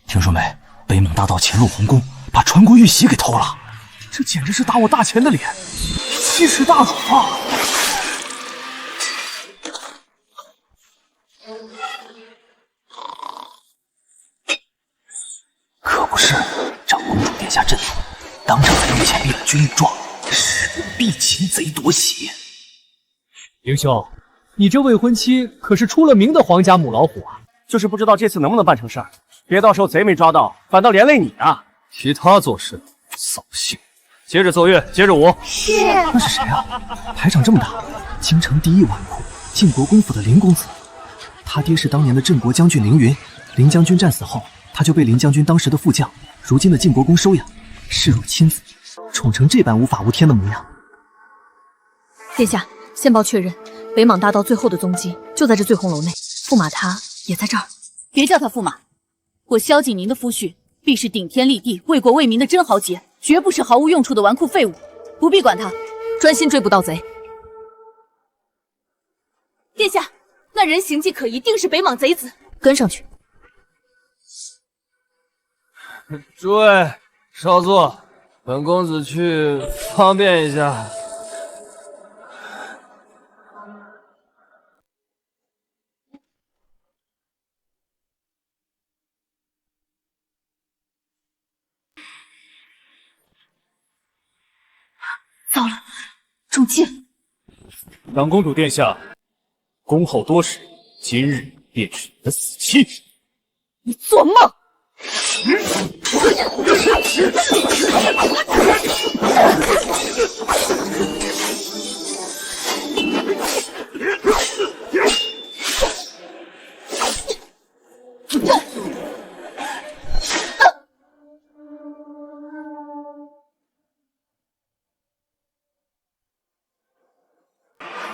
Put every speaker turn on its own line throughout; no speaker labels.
听说没？北莽大盗潜入皇宫，把传国玉玺给偷了。这简直是打我大钱的脸，奇耻大辱啊！可不是，长公主殿下震怒，当场在御前立了军令状，誓必擒贼夺玺。
英兄，你这未婚妻可是出了名的皇家母老虎啊！
就是不知道这次能不能办成事儿，别到时候贼没抓到，反倒连累你啊！
替他做事，扫兴。
接着奏乐，接着舞。
那是谁啊？排场这么大，京城第一纨绔，晋国公府的林公子。他爹是当年的镇国将军凌云，林将军战死后，他就被林将军当时的副将，如今的晋国公收养，视若亲子，宠成这般无法无天的模样。
殿下，线报确认，北莽大盗最后的踪迹就在这醉红楼内，驸马他也在这儿。
别叫他驸马，我萧景宁的夫婿必是顶天立地、为国为民的真豪杰，绝不是毫无用处的纨绔废物，不必管他，
专心追捕盗贼。
殿下，那人行迹可疑，定是北莽贼子，
跟上去。
诸位稍坐，本公子去方便一下。
糟了，中计了！
长公主殿下，恭候多时，今日便是你的死期。
你做梦！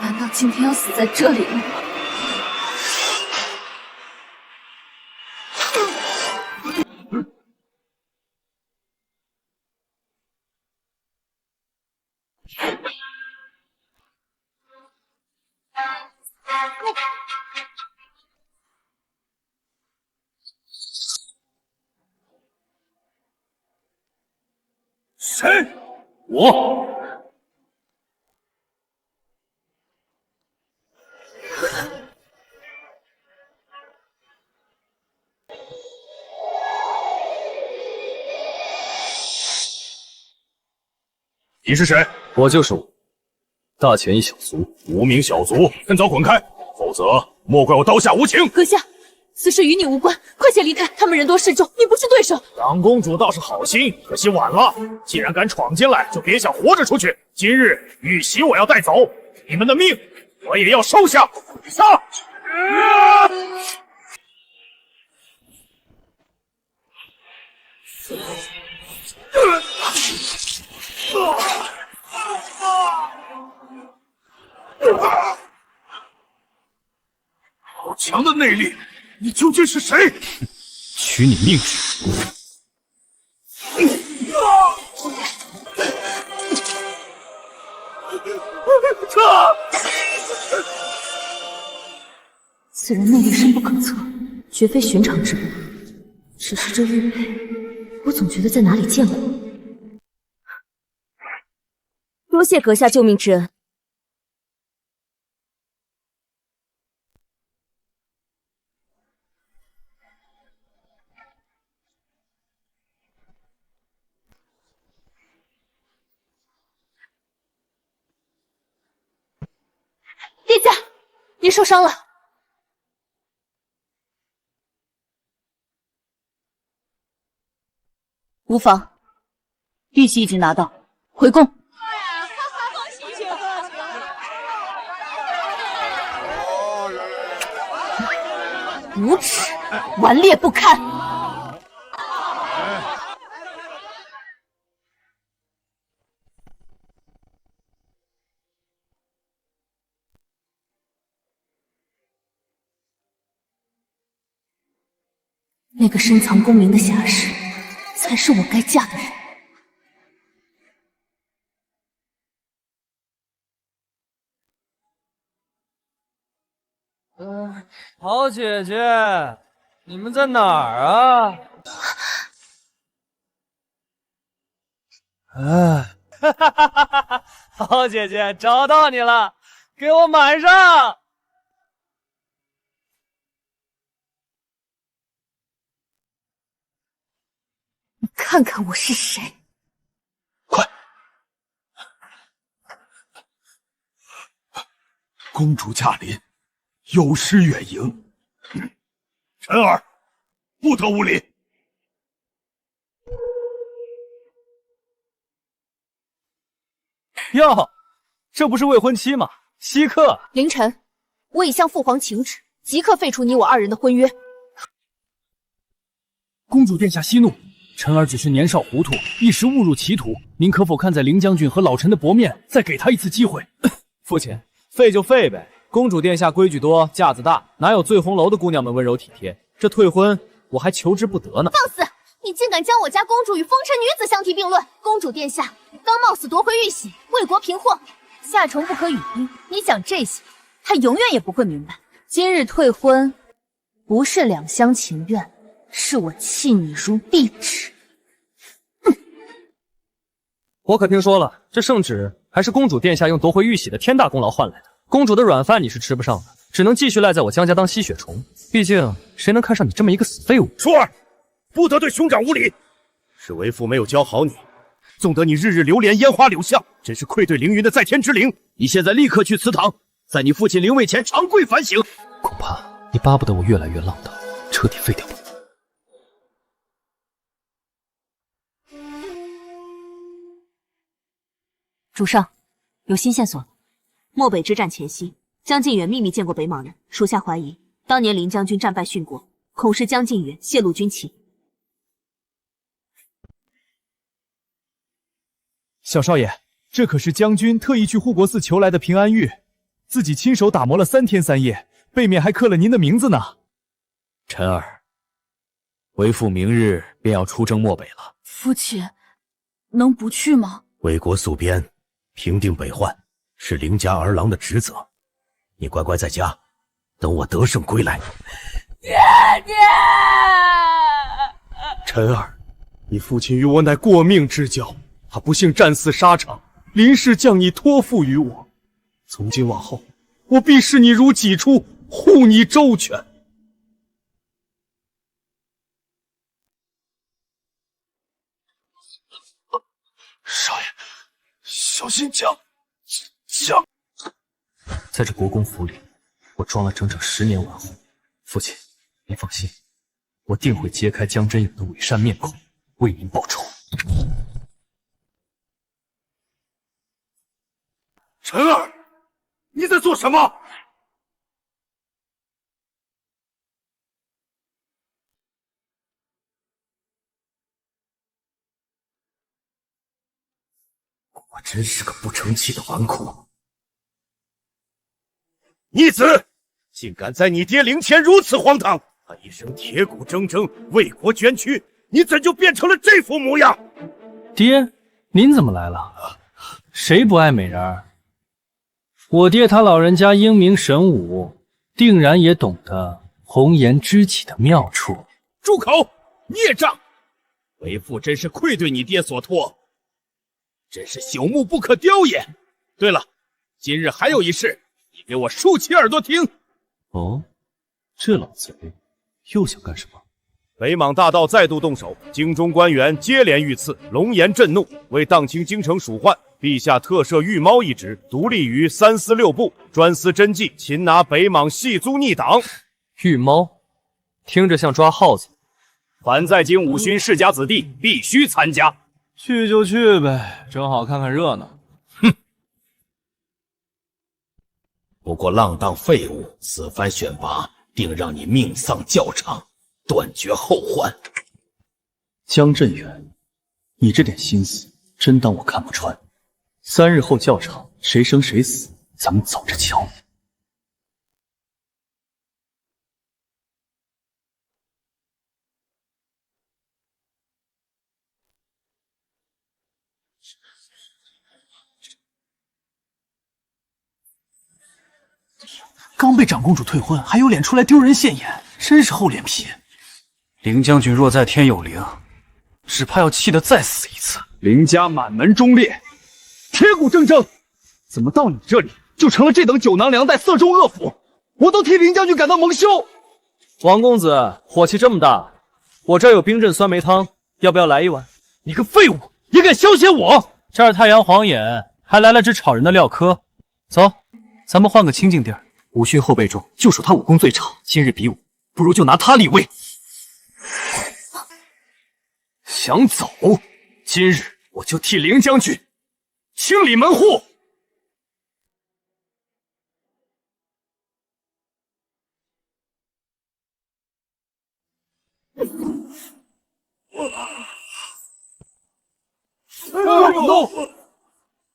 难道今天要死在这里了吗？
谁？我。你是谁？
我就是我，大前一小卒，
无名小卒，趁早滚开，否则莫怪我刀下无情。
阁下，此事与你无关，快些离开！他们人多势众，你不是对手。
长公主倒是好心，可惜晚了。既然敢闯进来，就别想活着出去。今日玉玺我要带走，你们的命我也要收下。杀！好强的内力，你究竟是谁？
取你命去！
此人内力深不可测，绝非寻常之辈。只是这玉佩，我总觉得在哪里见过。多谢阁下救命之恩。殿下，您受伤了。无妨，玉玺已经拿到，回宫。无耻，顽劣不堪！那个深藏功名的侠士，才是我该嫁的人。
好姐姐，你们在哪儿啊？哎，哈哈哈哈哈！好姐姐，找到你了，给我满上！
你看看我是谁！
快！公主驾临，有失远迎。臣儿不得无礼。
哟，这不是未婚妻吗？稀客！
凌晨，我已向父皇请旨，即刻废除你我二人的婚约。
公主殿下息怒，臣儿只是年少糊涂，一时误入歧途。您可否看在林将军和老臣的薄面，再给他一次机会？
父亲，废就废呗。公主殿下规矩多，架子大，哪有醉红楼的姑娘们温柔体贴？这退婚我还求之不得呢。
放肆！你竟敢将我家公主与风尘女子相提并论！公主殿下刚冒死夺回玉玺，为国平祸，夏虫不可语冰。你讲这些，他永远也不会明白，今日退婚不是两厢情愿，是我弃你如敝纸。
我可听说了，这圣旨还是公主殿下用夺回玉玺的天大功劳换来的。公主的软饭你是吃不上的，只能继续赖在我江家当吸血虫。毕竟谁能看上你这么一个死废物？
舒儿，不得对兄长无礼。是为父没有教好你，纵得你日日流连烟花柳巷，真是愧对凌云的在天之灵。你现在立刻去祠堂，在你父亲灵位前长跪反省。
恐怕你巴不得我越来越浪荡，彻底废掉我。
主上，有新线索了。漠北之战前夕，江靖远秘密见过北邙人，属下怀疑当年林将军战败殉国，恐是江靖远泄露军情。
小少爷，这可是将军特意去护国寺求来的平安玉，自己亲手打磨了3天3夜，背面还刻了您的名字呢。
臣儿，为父明日便要出征漠北了。
父亲，能不去吗？
为国戍边，平定北患，是凌家儿郎的职责。你乖乖在家，等我得胜归来。
爹爹，
臣儿，你父亲与我乃过命之交，他不幸战死沙场，林氏将你托付于我。从今往后，我必视你如己出，护你周全。少爷，小心枪！
在这国公府里，我装了整整10年玩忽。父亲，您放心，我定会揭开江真勇的伪善面孔，为您报仇。
晨儿，你在做什么？我真是个不成器的纨绔！逆子，竟敢在你爹灵前如此荒唐！他一生铁骨铮铮，为国捐躯，你怎就变成了这副模样？
爹，您怎么来了？谁不爱美人儿？我爹他老人家英明神武，定然也懂得红颜知己的妙处。
住口！孽障！为父真是愧对你爹所托，真是朽木不可雕也。对了，今日还有一事，你给我竖起耳朵听。
哦，这老贼又想干什么？
北邙大盗再度动手，京中官员接连遇刺，龙颜震怒。为荡清京城鼠患，陛下特设御猫一职，独立于3司6部，专司侦缉，擒拿北邙细租逆党。
御猫，听着像抓耗子。
凡在京五旬世家子弟必须参加。
去就去呗，正好看看热闹。
哼！不过浪荡废物，此番选拔定让你命丧教场，断绝后患。
江振远，你这点心思真当我看不穿？3日后教场，谁生谁死，咱们走着瞧。
刚被长公主退婚，还有脸出来丢人现眼，真是厚脸皮。
林将军若在天有灵，只怕要气得再死一次。林家满门忠烈，铁骨铮铮，怎么到你这里就成了这等酒囊粮袋、色中恶腐？我都替林将军感到蒙羞。
王公子火气这么大，我这儿有冰镇酸梅汤，要不要来一碗？
你个废物，也敢消遣我！这儿太阳晃眼，还来了只炒人的廖科。走，咱们换个清静地儿。
武训后辈中，就属他武功最差。今日比武，不如就拿他立威。想走？今日我就替凌将军清理门户。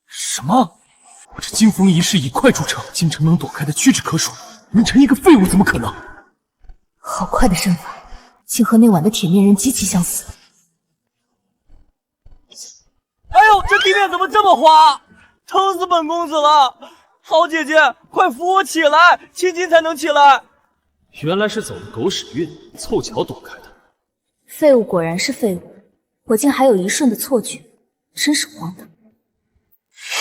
什么？我这金风一式以快著称，京城能躲开的屈指可数。凌晨一个废物怎么可能？
好快的身法，竟和那晚的铁面人极其相似。
哎呦，这地面怎么这么滑？疼死本公子了！好姐姐，快扶我起来，青筋才能起来。
原来是走了狗屎运，凑巧躲开的。
废物果然是废物，我竟还有一瞬的错觉，真是荒唐。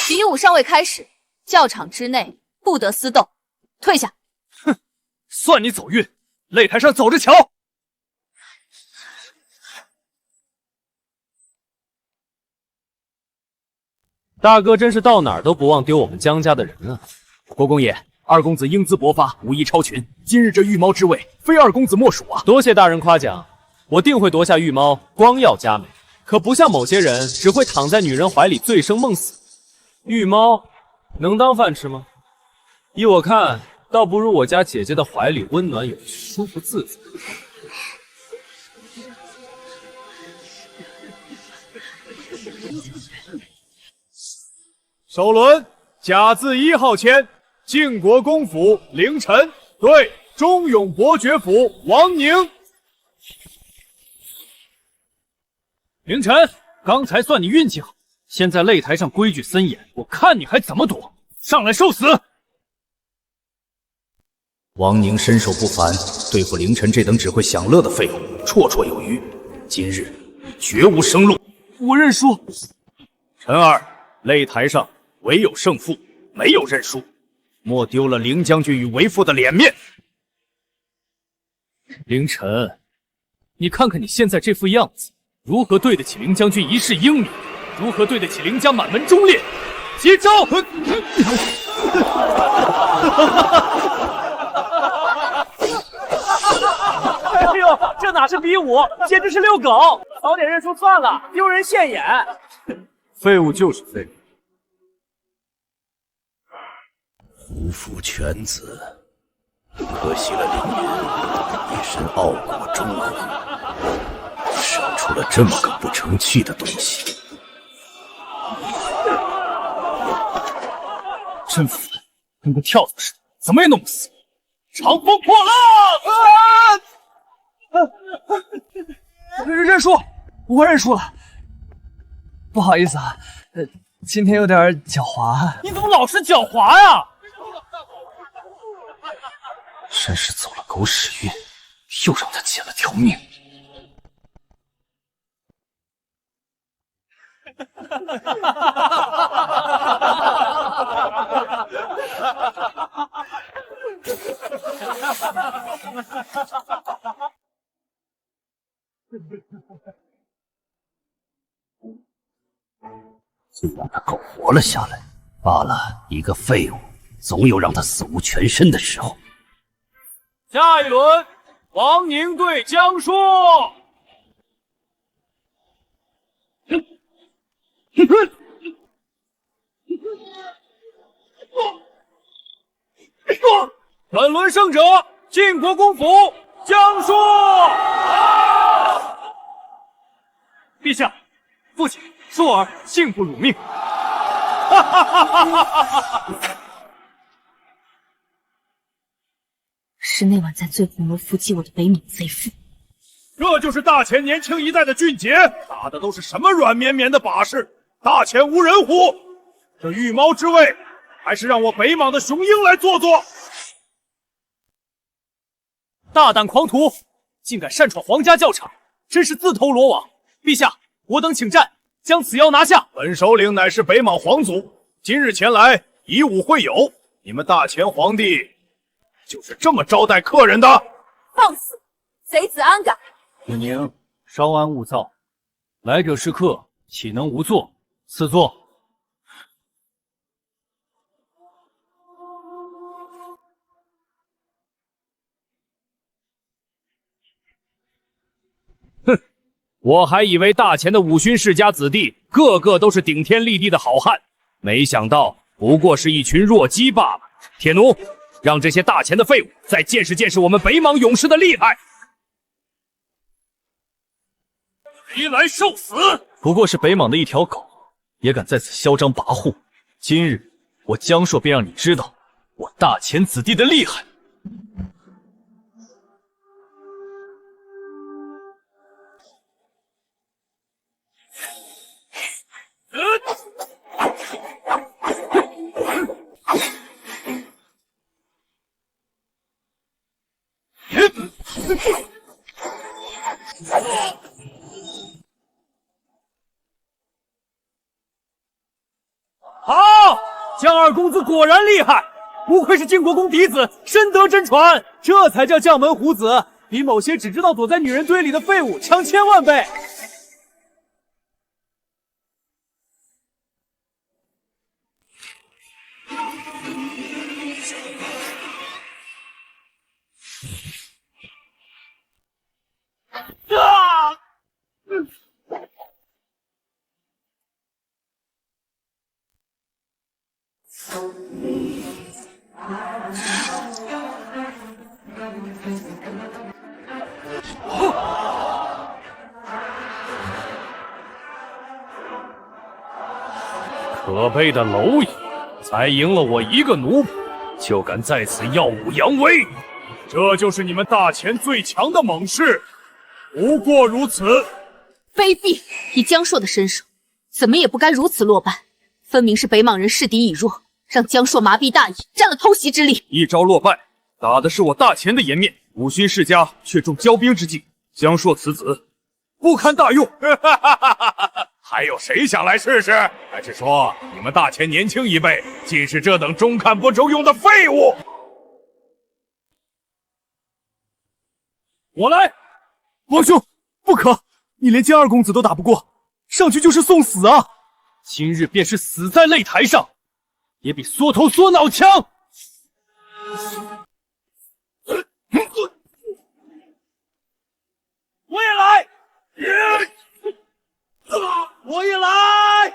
比武尚未开始，教场之内不得私斗，退下。
哼，算你走运，擂台上走着瞧。大哥真是到哪儿都不忘丢我们江家的人啊！
国公爷，二公子英姿勃发，武艺超群，今日这御猫之位，非二公子莫属啊！
多谢大人夸奖，我定会夺下御猫，光耀佳美。可不像某些人，只会躺在女人怀里醉生梦死。御猫能当饭吃吗？依我看，倒不如我家姐姐的怀里温暖有趣，舒服自在。
首轮甲字1号签，晋国公府凌晨对忠勇伯爵府王宁。
凌晨，刚才算你运气好，现在擂台上规矩森严，我看你还怎么躲！上来受死！
王宁身手不凡，对付凌晨这等只会享乐的废物绰绰有余。今日绝无生路。
我认输。
陈儿，擂台上唯有胜负，没有认输，莫丢了凌将军与为父的脸面。
凌晨，你看看你现在这副样子，如何对得起凌将军一世英名？如何对得起凌家满门忠烈？接招！
哎呦，这哪是比武，简直是遛狗！早点认输算了，丢人现眼。
废物就是废物。
胡服犬子，可惜了凌云一身傲骨忠厚，生出了这么个不成器的东西。
真烦，跟个跳蚤似的，怎么也弄不死。长风破浪！
认输，我认输了。不好意思啊，今天有点狡猾。
你怎么老是狡猾呀？
真是走了狗屎运，又让他捡了条命。
就让他苟活了下来罢了。一个废物，总有让他死无全身的时候。
下一轮，王宁对江硕。本轮胜者，晋国公府江硕。
陛下，父亲，硕儿幸不辱命。
是那晚在醉红楼伏击我的北冥贼妇。
这就是大前年轻一代的俊杰，打的都是什么软绵绵的把式？大前无人乎？这御猫之位，还是让我北莽的雄鹰来做做。
大胆狂徒，
竟敢擅闯皇家教场，真是自投罗网！陛下，我等请战，将此妖拿下。
本首领乃是北莽皇族，今日前来以武会友。你们大前皇帝就是这么招待客人的？
放肆！贼子安敢！
宁宁，稍安勿躁，来者是客，岂能无座？赐座。
哼，我还以为大前的五勋世家子弟个个都是顶天立地的好汉，没想到不过是一群弱鸡罢了。铁奴，让这些大前的废物再见识见识我们北莽勇士的厉害！谁来受死？
不过是北莽的一条狗，也敢在此嚣张跋扈。今日我江硕便让你知道我大前子弟的厉害。
好，江二公子果然厉害，不愧是晋国公嫡子，深得真传，这才叫将门虎子，比某些只知道躲在女人堆里的废物强千万倍。
可悲的蝼蚁，才赢了我一个奴仆，就敢在此耀武扬威，这就是你们大前最强的猛士，不过如此。
卑鄙！以江硕的身手，怎么也不该如此落败。分明是北莽人势敌已弱，让江硕麻痹大意，占了偷袭之力。
一招落败，打的是我大前的颜面，五勋世家却中骄兵之计，江硕此子不堪大用。
还有谁想来试试？还是说你们大前年轻一辈尽是这等中看不中用的废物？
我来！王兄，不可！你连江二公子都打不过，上去就是送死啊！
今日便是死在擂台上，也比缩头缩脑强。我也来！我也来！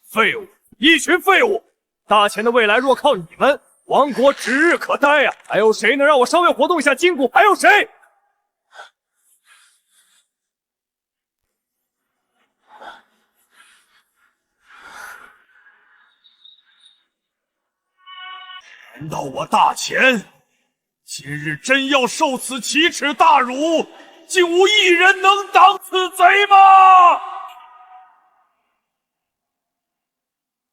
废物，一群废物！大前的未来若靠你们，亡国指日可待呀！还有谁能让我稍微活动一下筋骨？还有谁？
难道我大前今日真要受此奇耻大辱，竟无一人能挡此贼吗？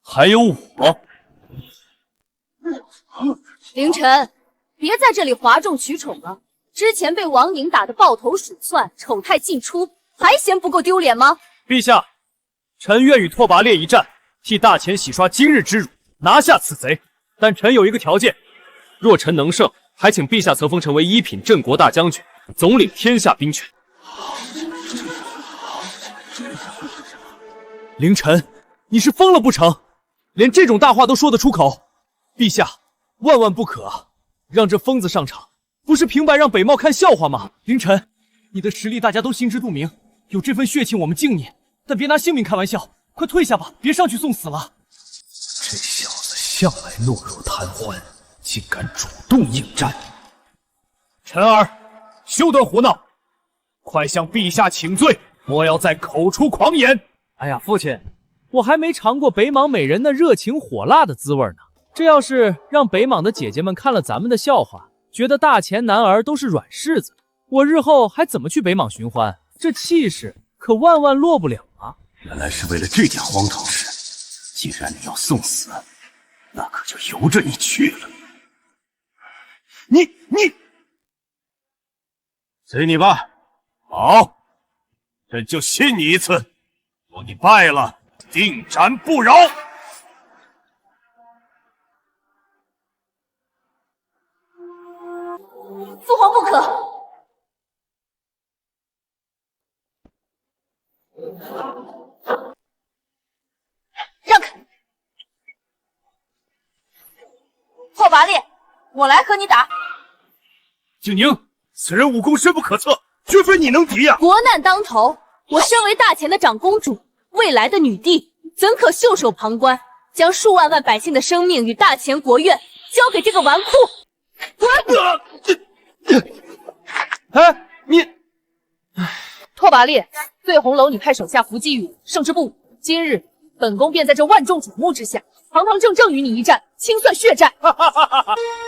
还有我。
凌晨，别在这里哗众取宠了。之前被王宁打得抱头鼠窜，丑态尽出，还嫌不够丢脸吗？
陛下，臣愿与拓跋烈一战，替大前洗刷今日之辱，拿下此贼。但臣有一个条件，若臣能胜，还请陛下册封臣为一品镇国大将军，总领天下兵权。
凌晨，你是疯了不成？连这种大话都说得出口？陛下，万万不可！让这疯子上场，不是平白让北茂看笑话吗？凌晨，你的实力大家都心知肚明，有这份血气我们敬你，但别拿性命开玩笑，快退下吧，别上去送死了。
这小子向来懦弱贪欢，竟敢主动应战。
臣儿，休得胡闹，快向陛下请罪，莫要再口出狂言。
哎呀，父亲，我还没尝过北莽美人那热情火辣的滋味呢。这要是让北莽的姐姐们看了咱们的笑话，觉得大前男儿都是软柿子，
我日后还怎么去北邙寻欢？这气势可万万落不了啊！
原来是为了这点荒唐事。既然你要送死，那可就由着你去了。你
随你吧。好，朕就信你一次。若你败了，定斩不饶。
父皇不可！让开！拓跋烈，我来和你打。
景宁，此人武功深不可测，绝非你能敌呀！
国难当头，我身为大前的长公主，未来的女帝，怎可袖手旁观，将数万万百姓的生命与大前国怨交给这个纨绔？
哎，你，
拓跋烈，醉红楼你派手下伏击于胜之不武，今日本宫便在这万众瞩目之下，堂堂正正与你一战，清算血债。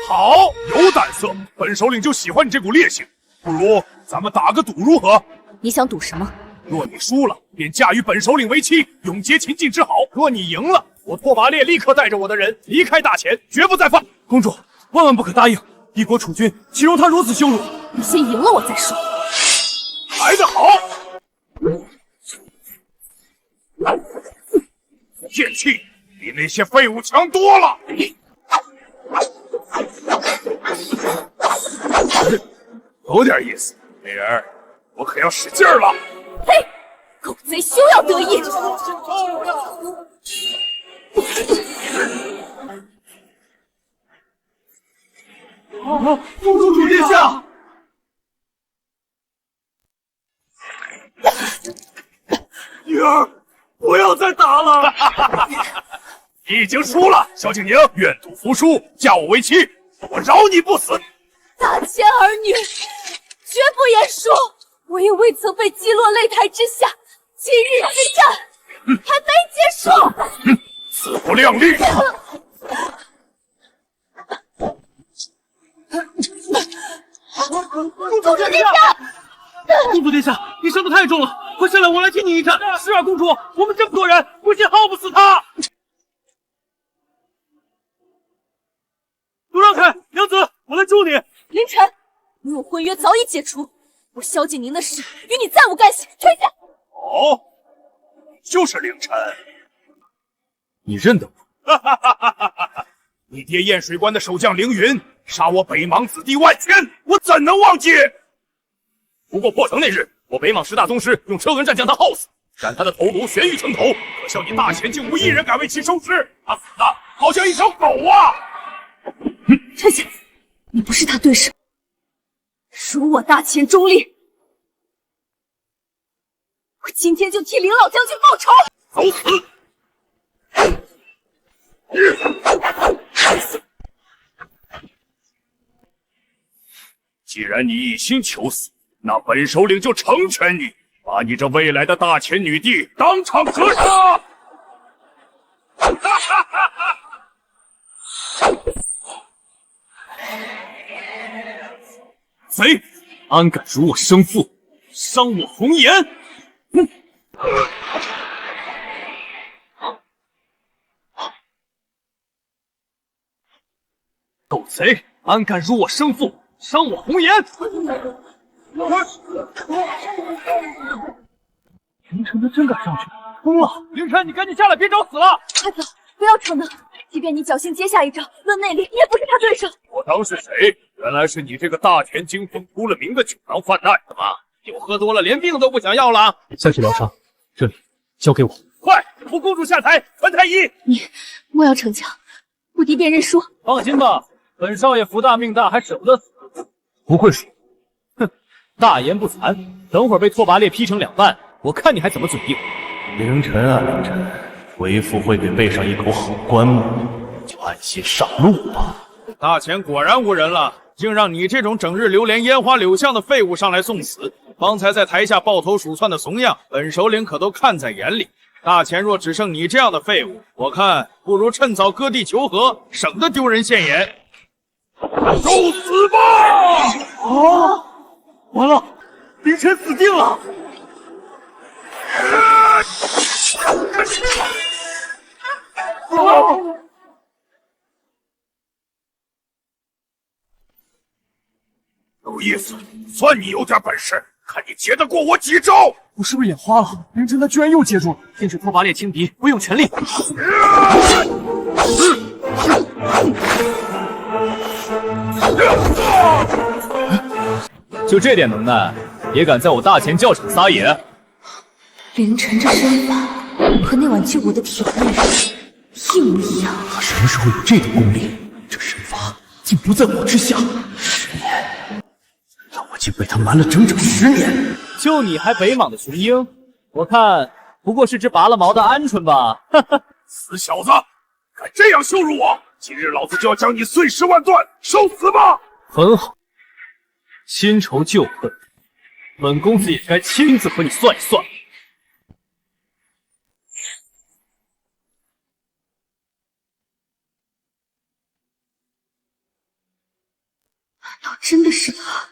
好，有胆色！本首领就喜欢你这股烈性，不如咱们打个赌如何？
你想赌什么？
若你输了，便嫁与本首领为妻，永结秦晋之好；若你赢了，我拓跋烈立刻带着我的人离开大前，绝不再犯。
公主万万不可答应！一国储君岂容他如此羞辱？
你先赢了我再说。
来得好！剑气比那些废物强多了。有点意思，美人，我可要使劲儿了。
嘿，狗贼休要得意！
公主殿下！
女儿，不要再打了！你已经输了，萧景宁，愿赌服输，嫁我为妻，我饶你不死。
大前儿女绝不言输，我也未曾被击落擂台之下，今日之战还没结束。
自不量力！
公主殿下！公主殿下，你伤得太重了，快下来，我来替你一战。是啊，公主，我们这么多人，不信耗不死他。都让开，娘子，我来助你。
凌晨，你我婚约早已解除，我萧景宁的事与你再无干系，退下。
哦，就是凌晨，
你认得
我？你爹燕水关的守将凌云杀我北邙子弟万千，我怎能忘记？不过破城那日，我北邙10大宗师用车轮战将他耗死，斩他的头颅悬于城头，可笑你大前竟无一人敢为其收尸，他死的好像一条狗啊！
臣下，你不是他对手，属我大前忠立，我今天就替凌老将军报仇！
走死！既然你一心求死，那本首领就成全你，把你这未来的大前女帝当场格杀！
贼，安敢辱我生父，伤我红颜！哼！狗贼，安敢辱我生父，伤我红颜！凌晨他真敢上去，疯了！凌晨，你赶紧下来，别找死了！
太早，不要逞能，即便你侥幸接下一招，论内力，你也不是他对手。
我当是谁？原来是你这个大田惊风出了名的酒囊饭袋！怎么酒喝多了，连命都不想要了？
下去疗伤，这里交给我。
快，扶公主下台，传太医！
你莫要逞强，不敌便认输。
放心吧，本少爷福大命大，还舍不得死。
不会输。
哼，大言不惭，等会儿被拓跋烈劈成2半，我看你还怎么嘴硬。
凌晨啊，凌晨，为父会给背上一口好棺木，就安心上路吧。
大前果然无人了，竟让你这种整日流连烟花柳巷的废物上来送死。方才在台下抱头鼠窜的怂样，本首领可都看在眼里。大前若只剩你这样的废物，我看不如趁早割地求和，省得丢人现眼。受死吧！
完了，凌晨死定了！
有意思，算你有点本事，看你接得过我几招！
我是不是眼花了？凌晨他居然又接住了，定是拓跋烈轻敌，我用全力！
就这点能耐，也敢在我大前教场撒野？
凌晨这身法和那晚救我的铁面人一模一样。
他什么时候有这等功力？这身法竟不在我之下，10年，让我竟被他瞒了整整10年。
就你还北莽的雄鹰，我看不过是只拔了毛的鹌鹑吧？哈哈，
死小子，敢这样羞辱我！今日老子就要将你碎尸万段，受死吧！
很好，新仇旧恨，本公子也该亲自和你算一算。
难道真的是他？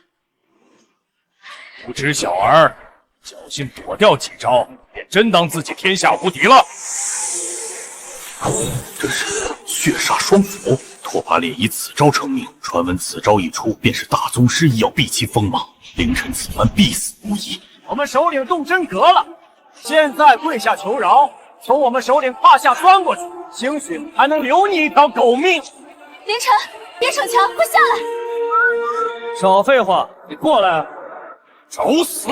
无知小儿，侥幸躲掉几招，便真当自己天下无敌了？这是血煞双斧，拓跋烈以此招成名，传闻此招一出，便是大宗师亦要避其锋芒。凌晨此番必死无疑。
我们首领动真格了，现在跪下求饶，从我们首领胯下钻过去，兴许还能留你一条狗命。
凌晨，别逞强，快下来！
少废话，你过来。
找死！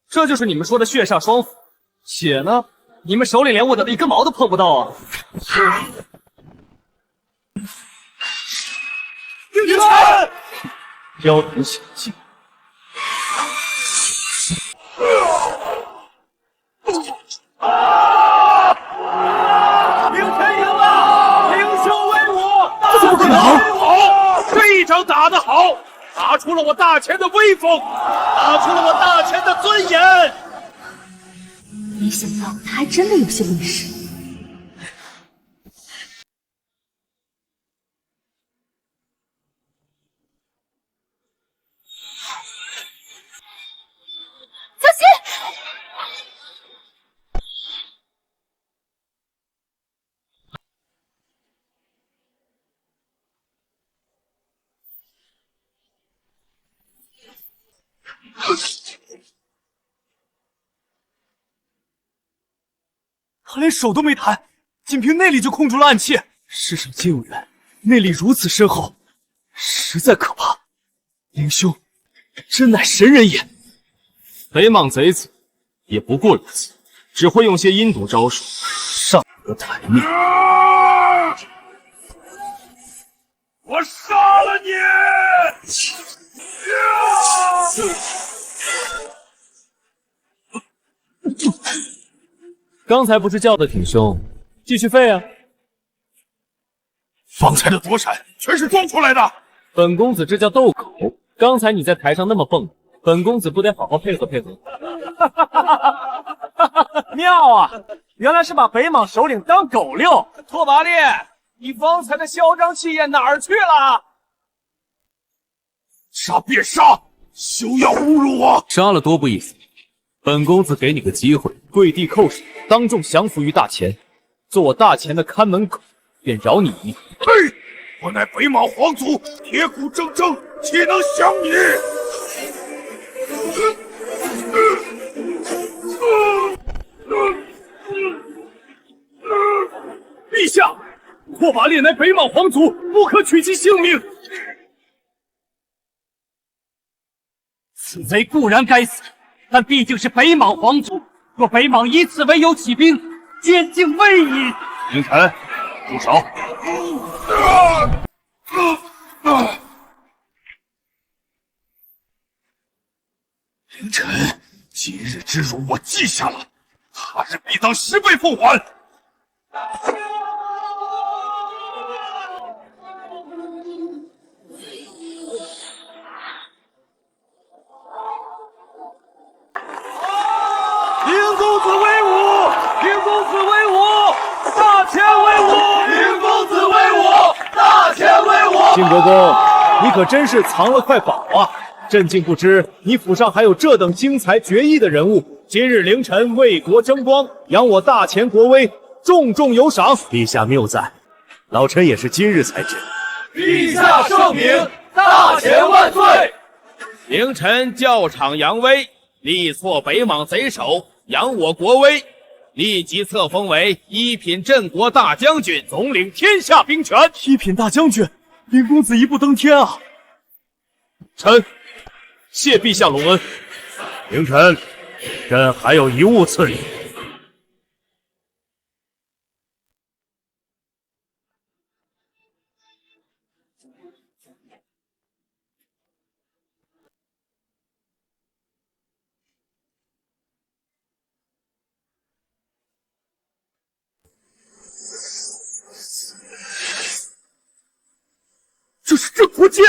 这就是你们说的血煞双斧，血呢？你们首领连我的一根毛都碰不到啊！
凌晨，
雕虫小技。
凌晨赢了，凌兄威武！
怎么可能？好，这一掌打得好，打出了我大前的威风，打出了我大前的尊严。
没想到他还真的有些本事。
小心！
他连手都没弹，仅凭内力就控住了暗器。世上皆有人内力如此深厚，实在可怕。凌兄，真乃神人也。
北莽贼子也不过如此，只会用些阴毒招数，上得台面。
我杀了你！
刚才不是叫的挺凶，继续废啊！
方才的躲闪全是装出来的。
本公子这叫斗狗。刚才你在台上那么蹦，本公子不得好好配合配合？
妙啊！原来是把北莽首领当狗遛。拓跋烈，你方才的嚣张气焰哪儿去了？
杀便杀，休要侮辱我！
杀了多不义死。本公子给你个机会，跪地叩首，当众降服于大前，做我大前的看门狗，便饶你一命。
嘿，我乃北莽皇族，铁骨铮铮，岂能降你？
陛下，拓跋烈乃北莽皇族，不可取其性命。
此贼固然该死，但毕竟是北莽皇族，若北莽以此为由起兵，监禁未矣。
凌晨，住手！
之辱我记下了，他日必当10倍奉还。
林公子威武！林公子威武！大钱威武！林公子威武！大钱威武！
晋国公，你可真是藏了块宝啊！朕竟不知你府上还有这等惊才绝艺的人物。今日凌晨为国争光，扬我大秦国威，重重有赏。陛下谬赞，老臣也是今日才知。
陛下圣明，大钱万岁！
凌晨教场扬威，力挫北莽贼首，扬我国威，立即册封为一品镇国大将军，总领天下兵权。
一品大将军，林公子一步登天啊！
臣谢陛下隆恩。
凌晨，朕还有一物赐你。
这是镇国剑，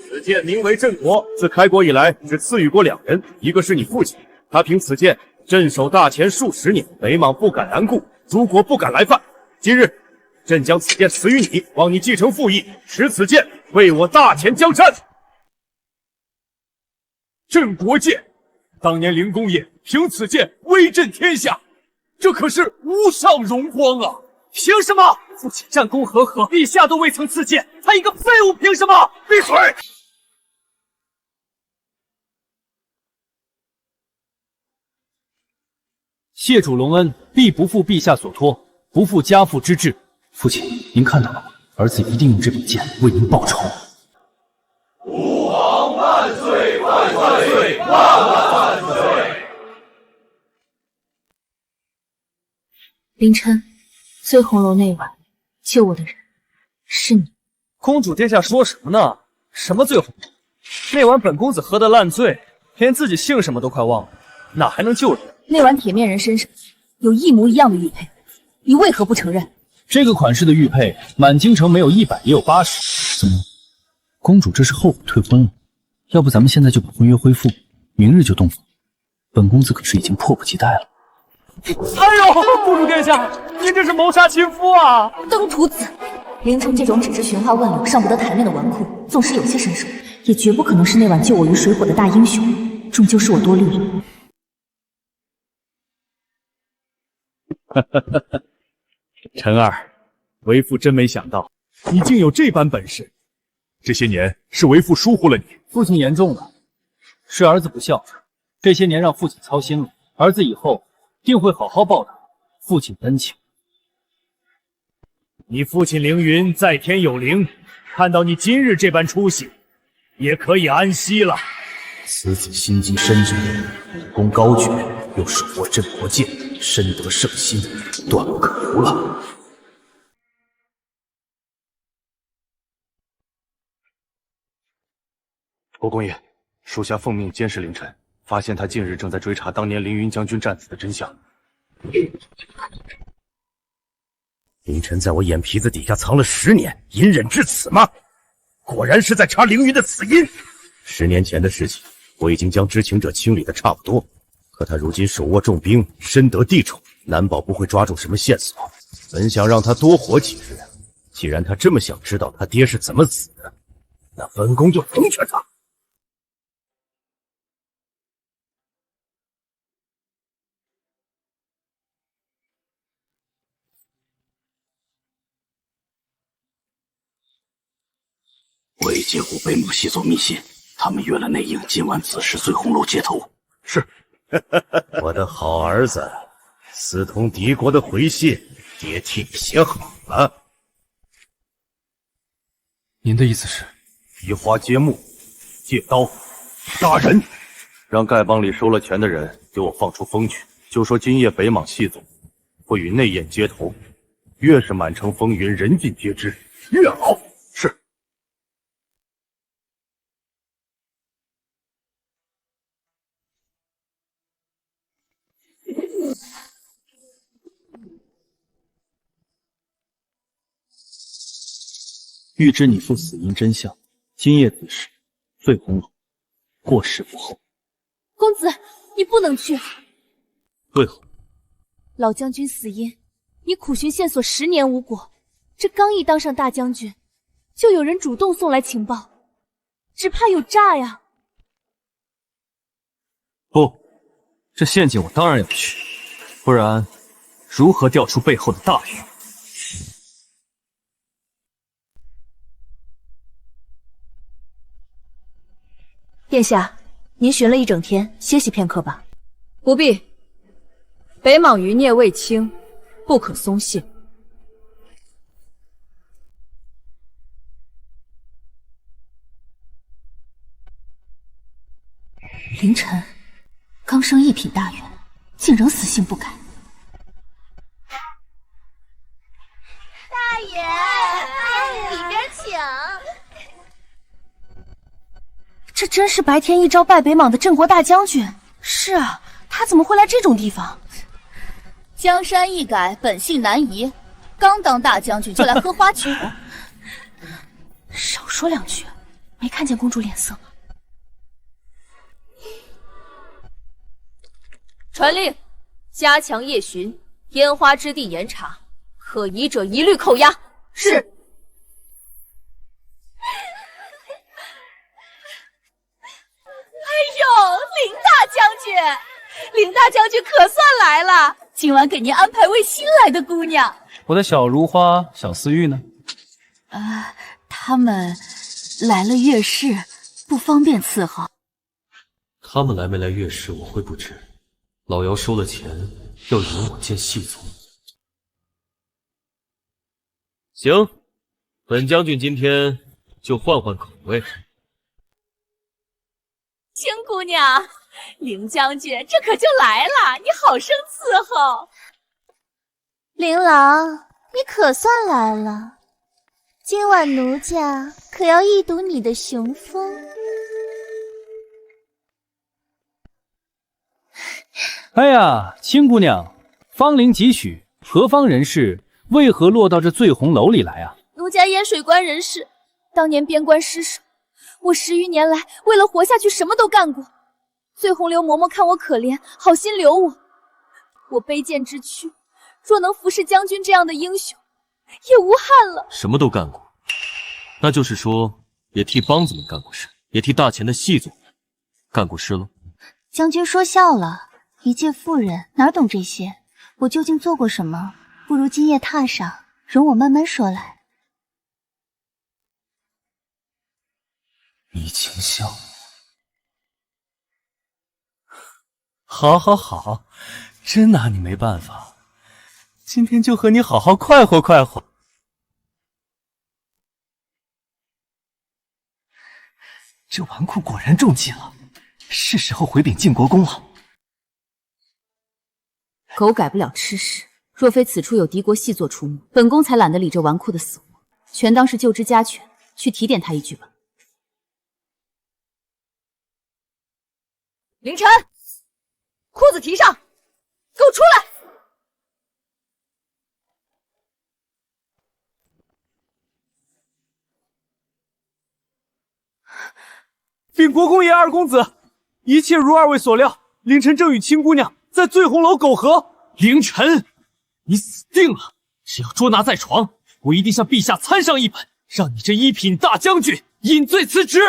此剑名为镇国，自开国以来只赐予过2人，一个是你父亲，他凭此剑镇守大前数10年，北莽不敢南顾，诸国不敢来犯。今日，朕将此剑赐予你，望你继承父义，持此剑为我大前江山。
镇国剑，当年凌公爷凭此剑威震天下，这可是无上荣光啊！凭什么？父亲战功赫赫，陛下都未曾赐剑，他一个废物凭什么？
闭嘴！
谢主隆恩，必不负陛下所托，不负家父之志。
父亲，您看到了吗？儿子一定用这把剑为您报仇。
吾皇万岁万岁万万万岁！
凌晨，醉红楼那晚救我的人是你。
公主殿下说什么呢？什么醉红楼？那晚本公子喝得烂醉，连自己姓什么都快忘了，哪还能救人？
那晚铁面人身上有一模一样的玉佩，你为何不承认？
这个款式的玉佩，满京城没有100也有80。怎么，公主这是后悔退婚了？要不咱们现在就把婚约恢复，明日就洞房。本公子可是已经迫不及待了。
哎呦，公主殿下，您这是谋杀亲夫啊！
登徒子，凌晨这种只知寻花问柳、上不得台面的纨绔，纵使有些身手，也绝不可能是那晚救我于水火的大英雄。终究是我多虑了。
陈儿，为父真没想到你竟有这般本事。这些年是为父疏忽了你。
父亲言重了，是儿子不孝，这些年让父亲操心了，儿子以后定会好好报答父亲的恩情。
你父亲凌云在天有灵，看到你今日这般出息，也可以安息了。
此子心机深沉，武功高绝，又手握镇国剑，深得圣心，断不可留了。
国公爷，属下奉命监视凌晨，发现他近日正在追查当年凌云将军战死的真相。
凌晨在我眼皮子底下藏了10年，隐忍至此吗？果然是在查凌云的死因。10年前的事情，我已经将知情者清理的差不多，可他如今手握重兵，深得地宠，难保不会抓住什么线索。本想让他多活几日，既然他这么想知道他爹是怎么死的，那本宫就成全他。我已接获北莽细作密信，他们约了内应，今晚子时醉红楼接头。是，我的好儿子，私通敌国的回信，爹替你写好了。
您的意思是？
移花接木，借刀杀人，让丐帮里收了钱的人给我放出风去，就说今夜北莽细总会与内应接头，越是满城风云，人尽皆知，越好。是。欲知你父死因真相，今夜子时，醉红楼，过世不候。
公子，你不能去。
为何？
老将军死因，你苦寻线索10年无果，这刚一当上大将军，就有人主动送来情报，只怕有诈呀。
不，这陷阱我当然要去，不然如何调出背后的大鱼？
殿下，您寻了一整天，歇息片刻吧。
不必，北莽余孽未清，不可松懈。
凌晨刚升一品大员，竟仍死性不改。
大爷，里边请。
这真是白天一朝败北莽的镇国大将军。是啊，他怎么会来这种地方？
江山易改，本性难移。刚当大将军就来喝花酒，
少说两句，没看见公主脸色吗？
传令，加强夜巡，烟花之地严查，可疑者一律扣押。
是。
哎呦，林大将军，林大将军可算来了！
今晚给您安排位新来的姑娘。
我的小如花、小思玉呢？
他们来了月事，不方便伺候。
他们来没来月事，我会不知。老姚收了钱，要引我见细总。
行，本将军今天就换换口味。
青姑娘，林将军这可就来了，你好生伺候。
林郎，你可算来了，今晚奴家可要一睹你的雄风。
哎呀，青姑娘，芳龄几许？何方人士？为何落到这醉红楼里来啊？
奴家烟水关人士，当年边关失守，我10余年来为了活下去什么都干过。醉红楼嬷嬷看我可怜，好心留我。我卑贱之躯，若能服侍将军这样的英雄，也无憾了。
什么都干过，那就是说，也替帮子们干过事，也替大钱的细总们干过事喽。
将军说笑了，一介妇人哪懂这些？我究竟做过什么？不如今夜榻上，容我慢慢说来。
倪清霄，好，好，好，真拿你没办法。今天就和你好好快活快活。
这纨绔果然中计了，是时候回禀晋国公了。
狗改不了吃屎，若非此处有敌国细作出没，本宫才懒得理这纨绔的死活，全当是救之家犬，去提点他一句吧。
凌晨，裤子提上，给我出来！
禀国公爷、二公子，一切如二位所料，凌晨正与青姑娘在醉红楼苟合。凌晨，你死定了！只要捉拿在床，我一定向陛下参上一本，让你这一品大将军引罪辞职。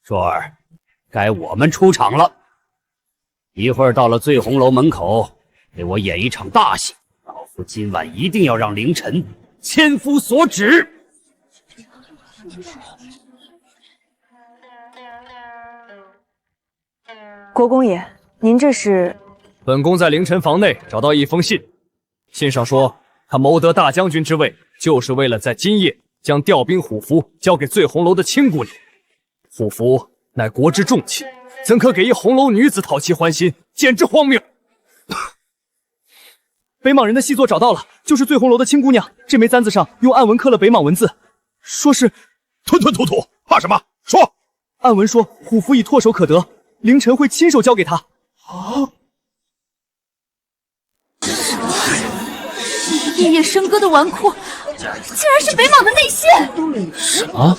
硕儿，该我们出场了。一会儿到了醉红楼门口，给我演一场大戏。老夫今晚一定要让凌晨千夫所指。
国公爷，您这是？
本宫在凌晨房内找到一封信，信上说他谋得大将军之位，就是为了在今夜将调兵虎符交给醉红楼的青姑娘。虎符乃国之重器，怎可给一红楼女子讨其欢心，简直荒谬！北莽人的细作找到了，就是醉红楼的青姑娘。这枚簪子上用暗文刻了北莽文字，说是
吞吞吐吐，怕什么？说。
暗文说虎符已唾手可得，凌晨会亲手交给他。
啊！
夜夜笙歌的纨绔，
竟然是北莽的内线！
什么？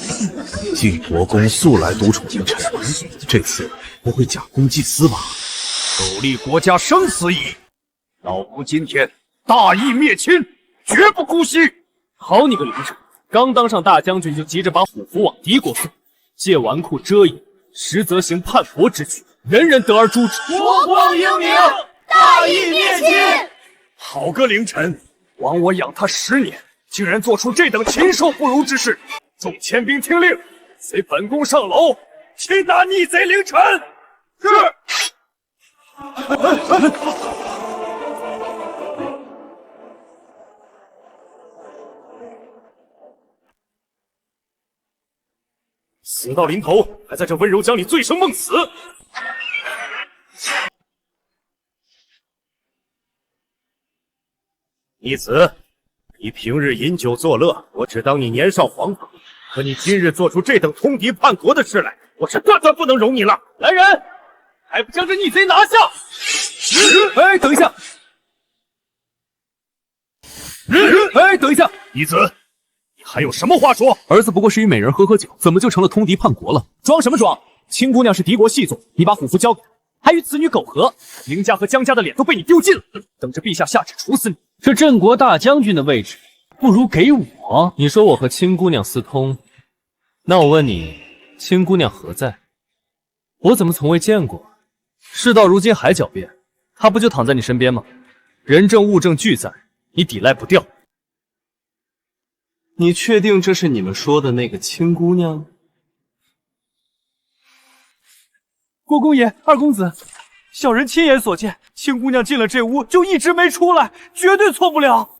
晋国公素来独宠京城，这次不会假公济私吧？
苟利国家生死以，老夫今天大义灭亲，绝不姑息。
好你个凌晨，刚当上大将军就急着把虎符往敌国送，借纨绔遮掩，实则行叛国之举，人人得而诛之。
国光英明，大义灭亲。
好个凌晨，枉我养他10年，竟然做出这等禽兽不如之事！众千兵听令，随本宫上楼，擒拿逆贼凌晨。是。
死到临头，还在这温柔乡里醉生梦死。逆子，你平日饮酒作乐，我只当你年少黄发；可你今日做出这等通敌叛国的事来，我是断断不能容你了。
来人，还不将这逆贼拿下！哎，等一下！哎，等一下！
逆子，你还有什么话说？
儿子不过是与美人喝酒，怎么就成了通敌叛国了？
装什么装？青姑娘是敌国细作，你把虎符交给她，还与此女苟合，凌家和江家的脸都被你丢尽了，等着陛下下旨处死你。
这镇国大将军的位置，不如给我。
你说我和青姑娘私通，那我问你，青姑娘何在？我怎么从未见过？事到如今还狡辩，她不就躺在你身边吗？人证物证俱在，你抵赖不掉。
你确定这是你们说的那个青姑娘？
郭公爷，二公子，小人亲眼所见，青姑娘进了这屋就一直没出来，绝对错不了。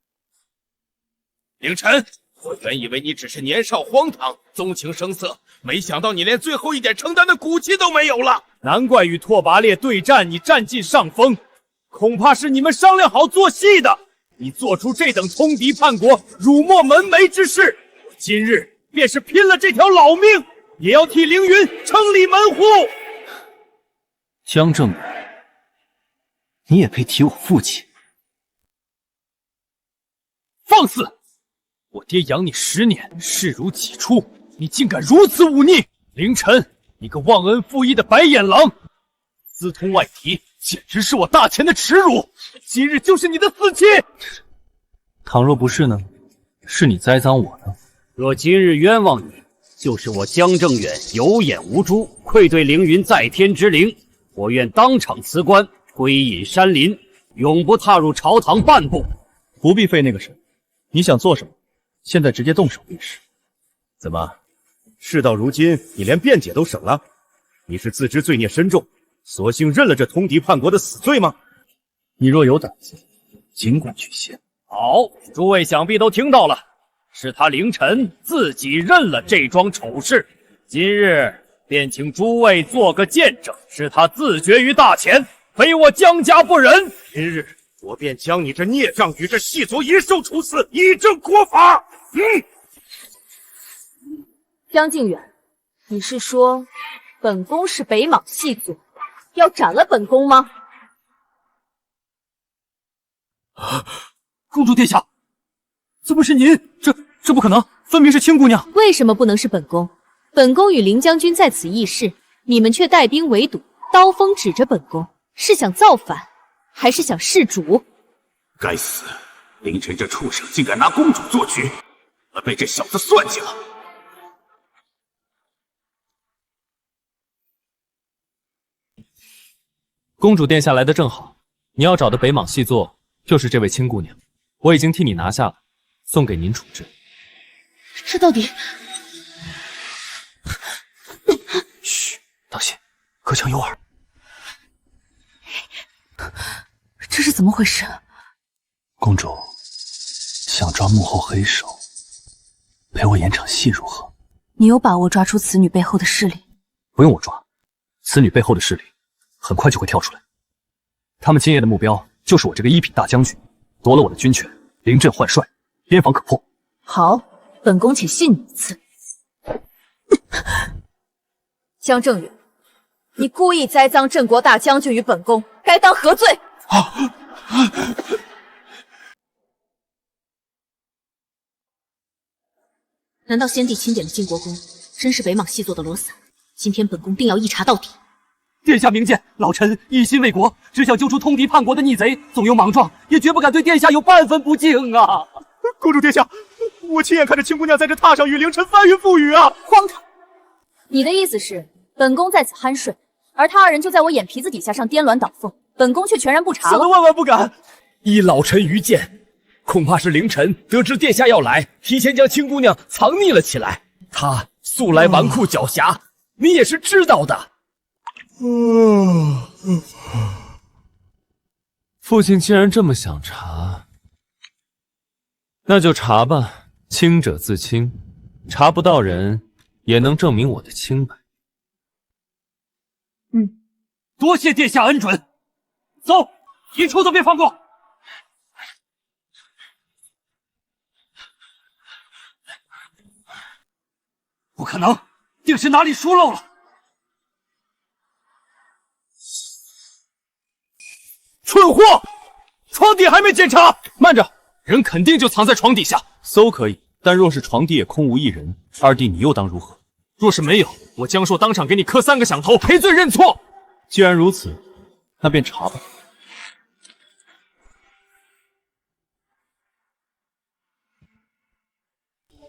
凌晨，我原以为你只是年少荒唐，纵情声色，没想到你连最后一点承担的骨气都没有了。
难怪与拓跋烈对战，你占尽上风，恐怕是你们商量好做戏的。你做出这等通敌叛国、辱没门楣之事，我今日便是拼了这条老命，也要替凌云撑理门户。
江正远，你也配提我父亲？
放肆！我爹养你10年，视如己出，你竟敢如此忤逆！凌晨，你个忘恩负义的白眼狼，私通外敌，简直是我大前的耻辱！今日就是你的死期！
倘若不是呢？是你栽赃我呢？
若今日冤枉你，就是我江正远有眼无珠，愧对凌云在天之灵。我愿当场辞官，归隐山林，永不踏入朝堂半步。
不必费那个神，你想做什么？现在直接动手便是。
怎么，事到如今，你连辩解都省了？你是自知罪孽深重，索性认了这通敌叛国的死罪吗？
你若有胆子，尽管去献。
好，诸位想必都听到了，是他凌晨自己认了这桩丑事。今日便请诸位做个见证，是他自绝于大前，非我江家不仁。
今日我便将你这孽障与这细作淫兽处死，以正国法。
江靖远，你是说本宫是北莽细作，要斩了本宫吗？
公主殿下，怎么是您？这不可能，分明是青姑娘。
为什么不能是本宫？本宫与凌将军在此议事，你们却带兵围堵，刀锋指着本宫，是想造反，还是想弑主？
该死！凌晨这畜生竟敢拿公主做局，我被这小子算计了。
公主殿下来的正好，你要找的北莽细作就是这位青姑娘，我已经替你拿下了，送给您处置。
这到底……
嘘，当心，隔墙有耳。
这是怎么回事？
公主想抓幕后黑手，陪我演场戏如何？
你有把握抓出此女背后的势力？
不用我抓，此女背后的势力很快就会跳出来。他们今夜的目标就是我这个一品大将军，夺了我的军权，临阵换帅，边防可破。
好，本宫且信你一次。江正宇，你故意栽赃镇国大将军与本宫，该当何罪？
难道先帝钦点的靖国公真是北莽细作的罗伞？今天本宫定要一查到底。
殿下明鉴，老臣一心为国，只想救出通敌叛国的逆贼，纵有莽撞，也绝不敢对殿下有半分不敬啊！
公主殿下，我亲眼看着青姑娘在这榻上与凌晨翻云覆雨啊！
荒唐！你的意思是，本宫在此酣睡，而他二人就在我眼皮子底下上颠鸾倒凤，本宫却全然不察了。
小的万万不敢！
依老臣愚见，恐怕是凌晨得知殿下要来，提前将青姑娘藏匿了起来。她素来纨绔狡黠，你也是知道的。
父亲既然这么想查，那就查吧。清者自清，查不到人也能证明我的清白。
多谢殿下恩准。走，一处都别放过。不可能，定是哪里疏漏了。
蠢货！床底还没检查，慢着，人肯定就藏在床底下。搜可以，但若是床底也空无一人，二弟你又当如何？若是没有，我江硕当场给你磕3个响头，赔罪认错。既然如此，那便查吧。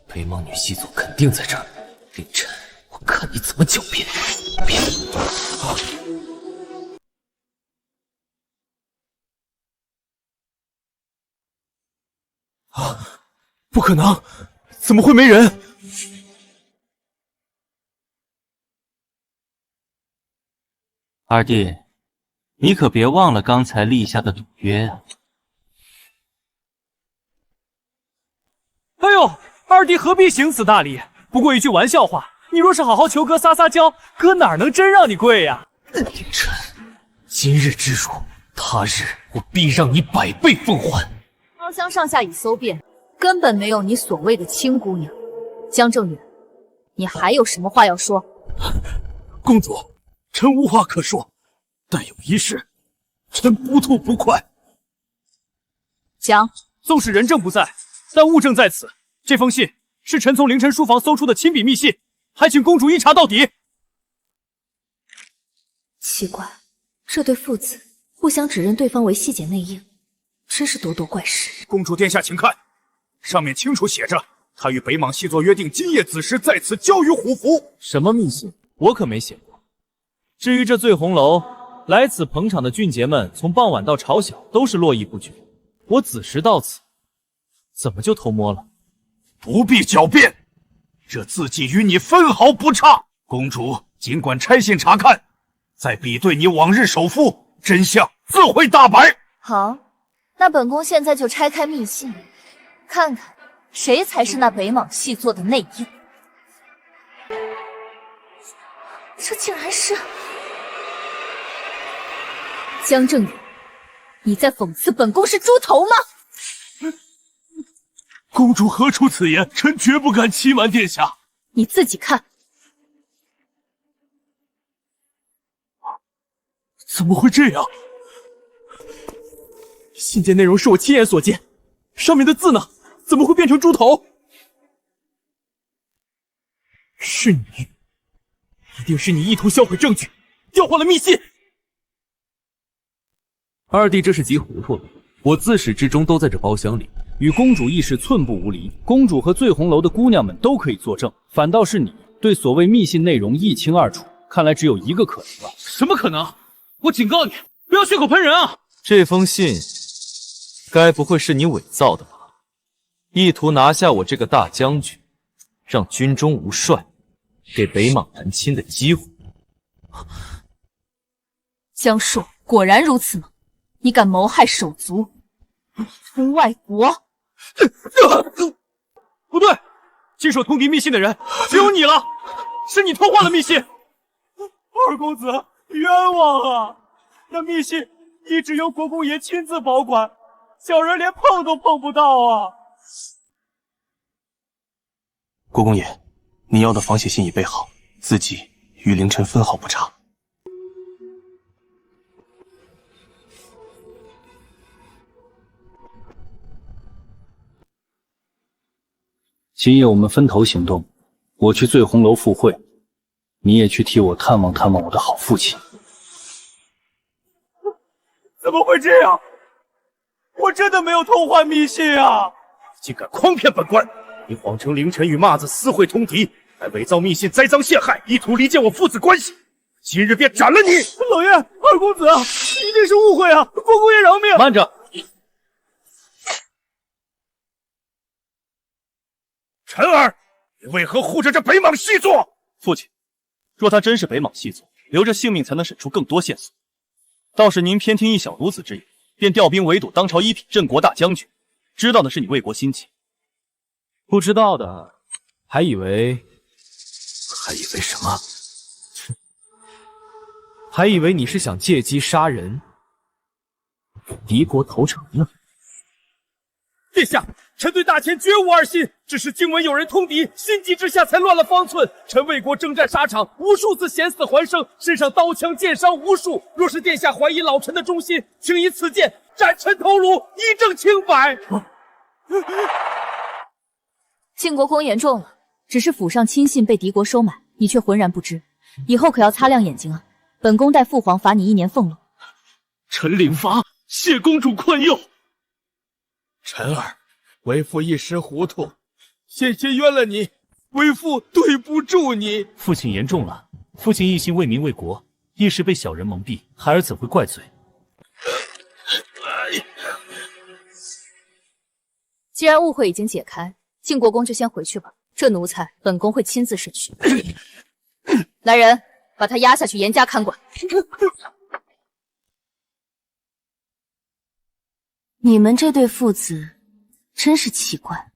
北莽女细作肯定在这儿，凌晨，我看你怎么狡辩！别！
不可能，怎么会没人？
二弟，你可别忘了刚才立下的赌约啊！
哎呦，二弟何必行此大礼？不过一句玩笑话，你若是好好求哥撒撒娇，哥哪能真让你跪呀？
凌晨，今日之辱，他日我必让你100倍奉还。
包厢上下已搜遍，根本没有你所谓的青姑娘。江正远，你还有什么话要说？
公主，臣无话可说，但有一事，臣不吐不快。
讲。
纵使人证不在，但物证在此。这封信是臣从凌晨书房搜出的亲笔密信，还请公主一查到底。
奇怪，这对父子互相指认对方为细姐内应，真是咄咄怪事。
公主殿下，请看，上面清楚写着，他与北莽细作约定，今夜子时在此交于虎符。
什么密信？我可没写过。至于这醉红楼，来此捧场的俊杰们，从傍晚到朝晓都是络绎不绝。我子时到此，怎么就偷摸了？
不必狡辩，这字迹与你分毫不差。公主尽管拆信查看，再比对你往日手腹，真相自会大白。
好，那本宫现在就拆开密信，看看谁才是那北莽细作的内应。
这竟然是
江正远，你在讽刺本宫是猪头吗？
公主何出此言？臣绝不敢欺瞒殿下。
你自己看。
怎么会这样？信件内容是我亲眼所见，上面的字呢？怎么会变成猪头？是你，一定是你意图销毁证据，调换了密信。
二弟这是急糊涂了。我自始至终都在这包厢里，与公主亦是寸步无离。公主和醉红楼的姑娘们都可以作证，反倒是你对所谓密信内容一清二楚。看来只有一个可能了。
什么可能？我警告你，不要血口喷人啊！
这封信，该不会是你伪造的吧？意图拿下我这个大将军，让军中无帅，给北莽南侵的机会。
江硕，果然如此吗？你敢谋害手足，出外国？
不对，接手通敌密信的人只有你了，是你偷换了密信。二公子冤枉啊！那密信一直由国公爷亲自保管，小人连碰都碰不到啊！
国公爷，你要的仿写信已备好，字迹与凌晨分毫不差。
今夜我们分头行动，我去醉红楼赴会，你也去替我探望探望我的好父亲。
怎么会这样？我真的没有偷换密信啊！
竟敢诓骗本官！你谎称凌晨与麻子私会通敌，还伪造密信栽赃陷害，意图离间我父子关系。今日便斩了你！
老爷，二公子一定是误会啊！国公爷饶命！
慢着！
陈儿，你为何护着这北莽细作？
父亲，若他真是北莽细作，留着性命才能审出更多线索。倒是您偏听一小孺子之言，便调兵围堵当朝一品镇国大将军，知道的是你为国心切，不知道的还以为什么？还以为你是想借机杀人，敌国投诚呢。
殿下，臣对大前绝无二心，只是惊闻有人通敌，心急之下才乱了方寸。臣为国征战沙场，无数次险死还生，身上刀枪剑伤无数。若是殿下怀疑老臣的忠心，请以此剑斩臣头颅，以证清白。
晋国公言重了，只是府上亲信被敌国收买，你却浑然不知，以后可要擦亮眼睛啊！本宫代父皇罚你1年俸禄。
臣领罚，谢公主宽宥。臣儿，为父一时糊涂，险些冤了你，为父对不住你。
父亲言重了，父亲一心为民为国，一时被小人蒙蔽，孩儿怎会怪罪？
既然误会已经解开，晋国公就先回去吧。这奴才，本宫会亲自审讯。来人，把他押下去，严加看管。
你们这对父子真是奇怪，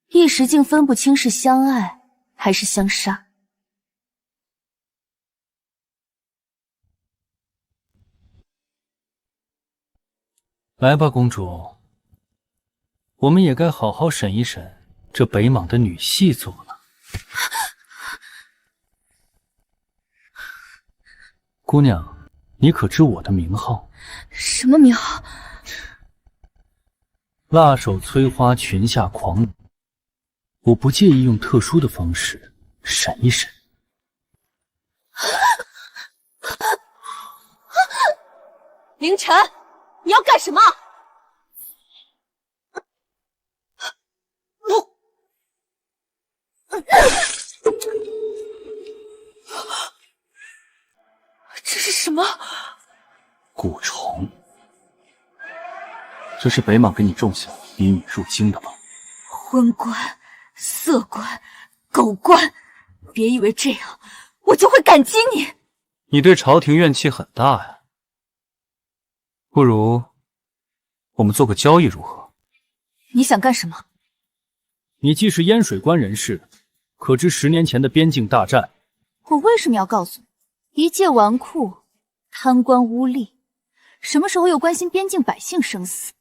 一时竟分不清是相爱还是相杀。
来吧，公主，我们也该好好审一审这北莽的女细作了。姑娘，你可知我的名号？
什么名号？
辣手摧花裙下狂女，我不介意用特殊的方式审一审。
凌晨，你要干什么？这是什么？
蛊虫。这是北莽给你种下引你入京的吧？
昏官、色官、狗官，别以为这样我就会感激你。
你对朝廷怨气很大呀，不如我们做个交易如何？
你想干什么？
你既是烟水关人士，可知10年前的边境大战？
我为什么要告诉你？一介纨绔、贪官污吏，什么时候又关心边境百姓生死？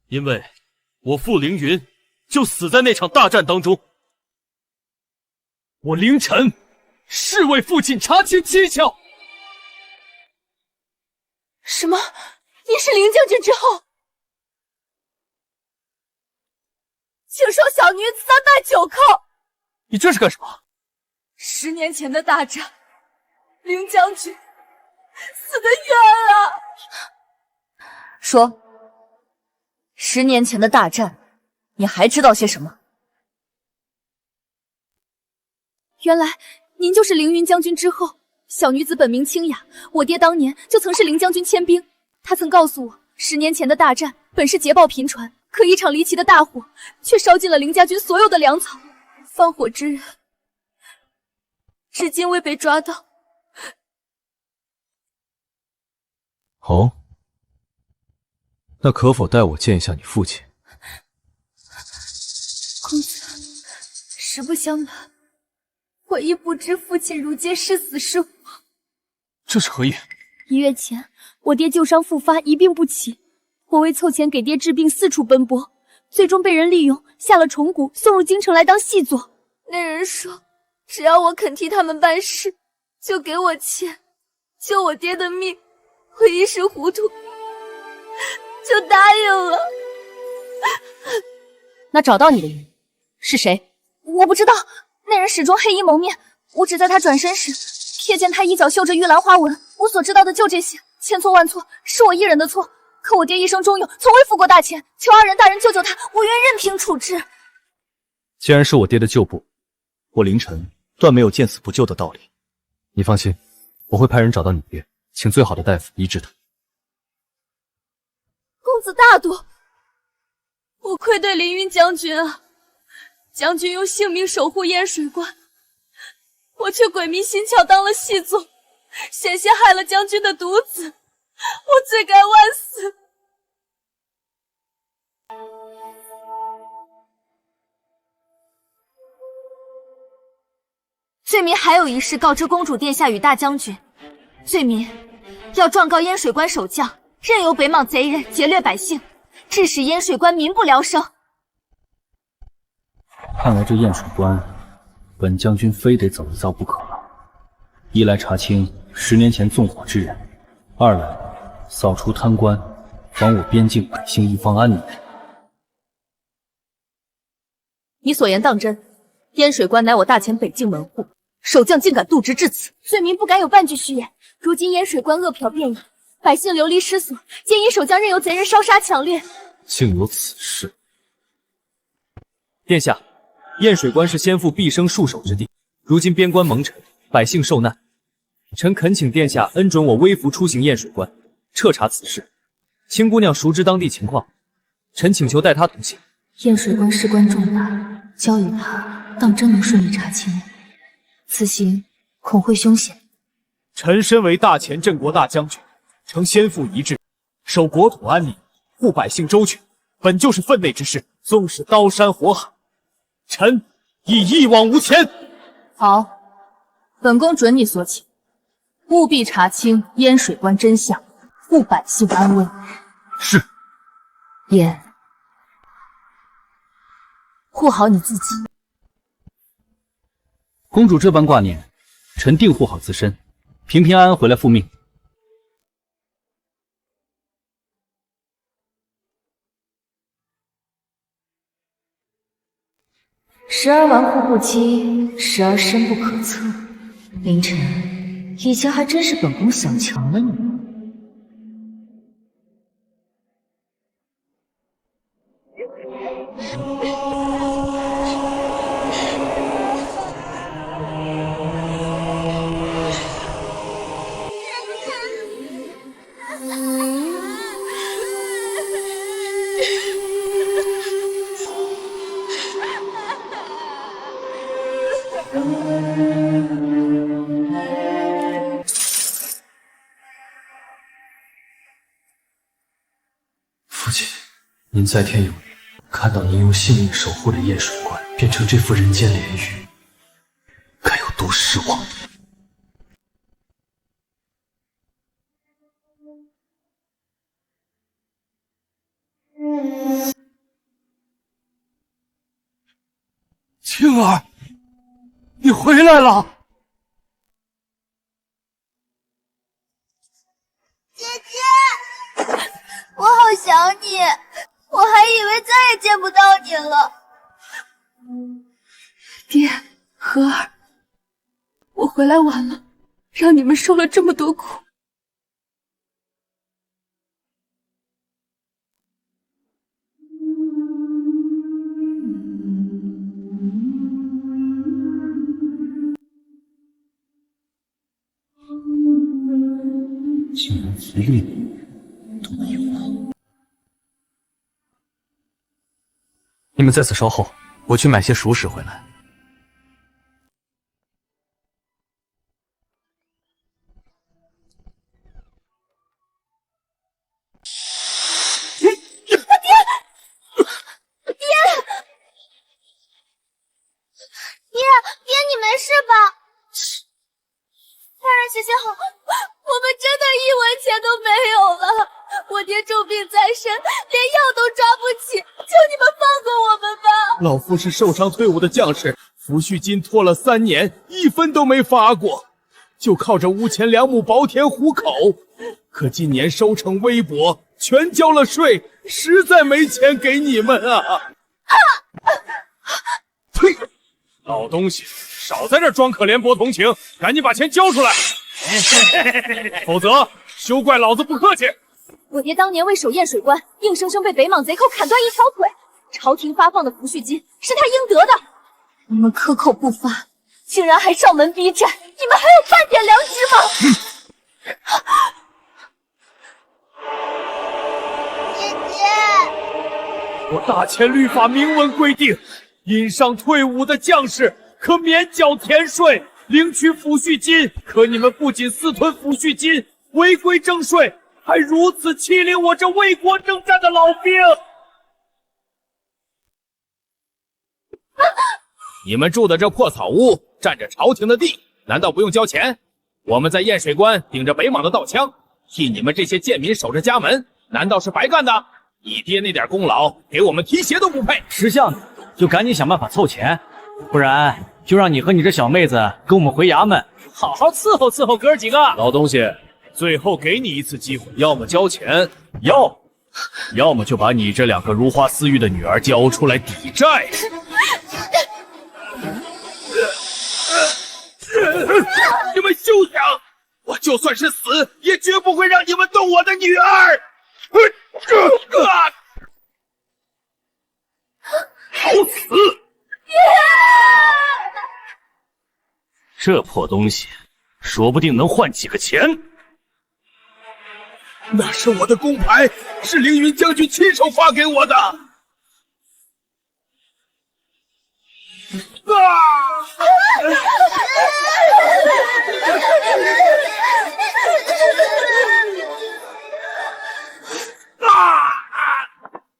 因为我父凌云就死在那场大战当中。我凌晨是为父亲查清蹊跷。
什么？你是凌将军之后？请受小女子3拜9叩。
你这是干什么
？10年前的大战，凌将军死得冤啊！说，10年前的大战，你还知道些什么？原来您就是凌云将军之后。小女子本名清雅，我爹当年就曾是凌将军牵兵，他曾告诉我，10年前的大战本是捷报频传，可一场离奇的大火却烧尽了凌家军所有的粮草，放火之人至今未被抓到。
哦，那可否带我见一下你父亲？
公子，实不相瞒，我亦不知父亲如今是死是活。
这是何意
？1月前，我爹旧伤复发，一病不起。我为凑钱给爹治病，四处奔波，最终被人利用，下了虫蛊，送入京城来当细作。那人说，只要我肯替他们办事，就给我钱，救我爹的命。我一时糊涂，就答应了。那找到你的人，是谁？我不知道，那人始终黑衣蒙面，我只在他转身时瞥见他衣角绣着玉兰花纹。我所知道的就这些，千错万错，是我一人的错。可我爹一生忠勇，从未负过大钱，求二人大人救救他，我愿任凭处置。
既然是我爹的旧部，我凌晨断没有见死不救的道理。你放心，我会派人找到你爹，请最好的大夫医治他。
公子大度，我愧对凌云将军啊！将军用性命守护烟水关，我却鬼迷心窍当了细作，险些害了将军的独子，我罪该万死。罪民还有一事告知公主殿下与大将军，罪民要状告烟水关守将任由北莽贼人劫掠百姓，致使烟水关民不聊生。
看来这燕水关，本将军非得走一遭不可了。一来查清10年前纵火之人，二来扫除贪官，还我边境百姓一方安宁。
你所言当真？烟水关乃我大前北境门户，守将竟敢渎职至此，罪民不敢有半句虚言。如今烟水关恶殍遍野，百姓流离失所，皆因守将任由贼人烧杀抢掠。
竟有此事！
殿下，燕水关是先父毕生戍守之地，如今边关蒙尘，百姓受难，臣恳请殿下恩准我微服出行燕水关，彻查此事。青姑娘熟知当地情况，臣请求带她同行。
燕水关事关重大，交与他，当真能顺利查清。此行恐会凶险。
臣身为大前镇国大将军，承先父遗志，守国土安宁，护百姓周全，本就是分内之事。纵使刀山火海，臣亦一往无前。
好，本宫准你所请，务必查清烟水关真相，护百姓安危。
是。
言，护好你自己。
公主这般挂念，臣定护好自身，平平安安回来复命。
时而纨绔不稽，时而深不可测。凌晨，以前还真是本宫想强了你。
父亲，您在天有灵，看到您用性命守护的燕水关变成这副人间炼狱，该有多失望？青儿，你回来了！
姐姐，我好想你，我还以为再也见不到你了。
爹，和儿，我回来晚了，让你们受了这么多苦。
竟然一粒都没有了！你们在此稍后，我去买些熟食回来。
爹，你没事吧？大人姐姐好，我们真的1文钱都没有了。我爹重病在身，连药都抓不起，求你们放过我们吧。
老夫是受伤退伍的将士，抚恤金拖了3年，1分都没发过，就靠着5钱2亩薄田糊口。可今年收成微薄，全交了税，实在没钱给你们啊！老东西，少在这装可怜博同情，赶紧把钱交出来，否则休怪老子不客气。
我爹当年为守验水关，硬生生被北莽贼寇砍断一条腿，朝廷发放的抚恤金是他应得的。你们克扣不发，竟然还上门逼债，你们还有半点良知吗？
我大前律法明文规定，因伤退伍的将士可免缴田税，领取抚恤金。可你们不仅私吞抚恤金，违规征税，还如此欺凌我这为国征战的老兵。
你们住的这破草屋，占着朝廷的地，难道不用交钱？我们在验水关顶着北莽的道枪，替你们这些贱民守着家门，难道是白干的？你爹那点功劳，给我们提鞋都不配。
识相的就赶紧想办法凑钱，不然就让你和你这小妹子跟我们回衙门，
好好伺候伺候哥几个。老东西，最后给你一次机会，要么交钱，要么就把你这2个如花似玉的女儿交出来抵债。
你们休想！我就算是死，也绝不会让你们动我的女儿！好死！
这破东西，说不定能换几个钱。
那是我的工牌，是凌云将军亲手发给我的。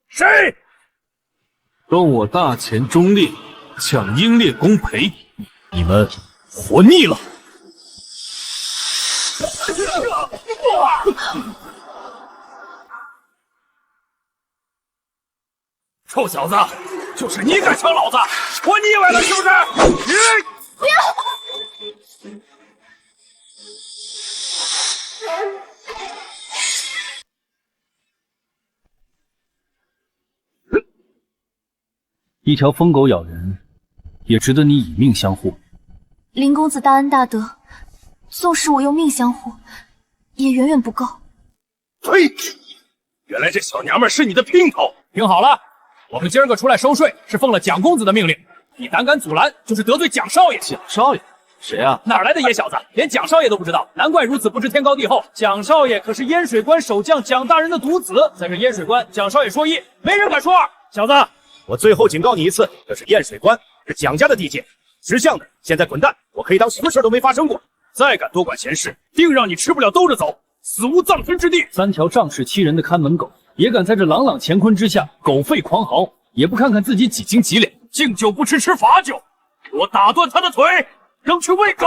谁
动我大前忠烈，抢英烈功培，你们活腻了！
臭小子，就是你敢抢老子，我腻歪了是不是？
不要！
一条疯狗咬人，也值得你以命相护。
林公子大恩大德，纵使我用命相护，也远远不够。
呸！原来这小娘们是你的姘头。听好了，我们今儿个出来收税，是奉了蒋公子的命令。你胆敢阻拦，就是得罪蒋少爷。
蒋少爷？谁啊？
哪来的野小子，连蒋少爷都不知道？难怪如此不知天高地厚。蒋少爷可是烟水关守将蒋大人的独子，在这烟水关，蒋少爷说一，没人敢说二。小子，
我最后警告你一次，这是验水关，是蒋家的地界，识相的现在滚蛋！我可以当什么事都没发生过。
再敢多管闲事，定让你吃不了兜着走，死无葬身之地。
3条仗势欺人的看门狗，也敢在这朗朗乾坤之下狗吠狂嚎，也不看看自己几斤几两，
敬酒不吃吃罚酒，我打断他的腿，扔去喂狗。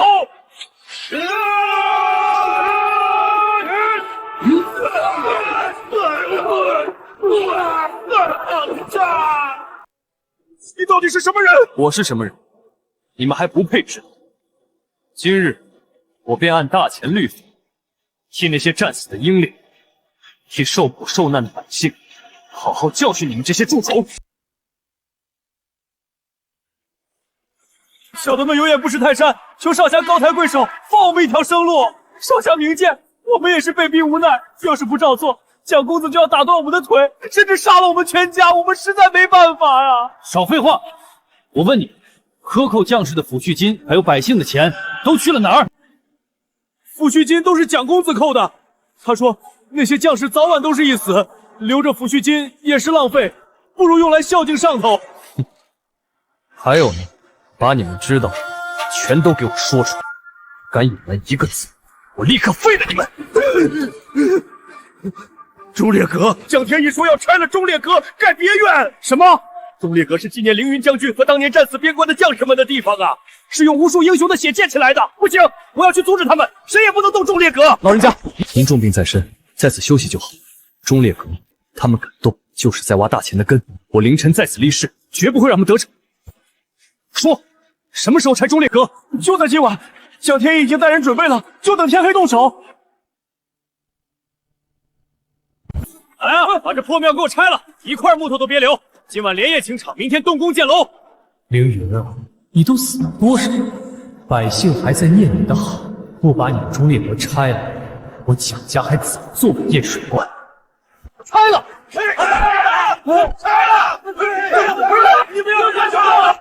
你到底是什么人？
我是什么人，你们还不配知道。今日我便按大前律法，替那些战死的英烈，替受苦受难的百姓，好好教训你们这些蛀虫。
小的们有眼不识泰山，求少侠高抬贵手，放我们一条生路。少侠明鉴，我们也是被逼无奈，要是不照做，蒋公子就要打断我们的腿，甚至杀了我们全家，我们实在没办法呀！
少废话！我问你，克扣将士的抚恤金，还有百姓的钱，都去了哪儿？
抚恤金都是蒋公子扣的，他说那些将士早晚都是一死，留着抚恤金也是浪费，不如用来孝敬上头。
还有呢，把你们知道的全都给我说出来，敢隐瞒一个字，我立刻废了你们！
忠烈阁，蒋天一说要拆了忠烈阁，盖别院。什么？忠烈阁是纪念凌云将军和当年战死边关的将士们的地方啊，是用无数英雄的血建起来的。不行，我要去阻止他们，谁也不能动忠烈阁。
老人家，您重病在身，在此休息就好。忠烈阁，他们敢动，就是在挖大钱的根。我凌晨在此立誓，绝不会让他们得逞。说，什么时候拆忠烈阁？
就在今晚，蒋天一已经带人准备了，就等天黑动手。来啊，把这破庙给我拆了，一块木头都别留。今晚连夜清场，明天动工建楼。
凌云啊，
你都死了多少？百姓还在念你的好，不把你忠烈阁拆了，我蒋家还怎么做验水官？拆了！拆了！你们要干什么？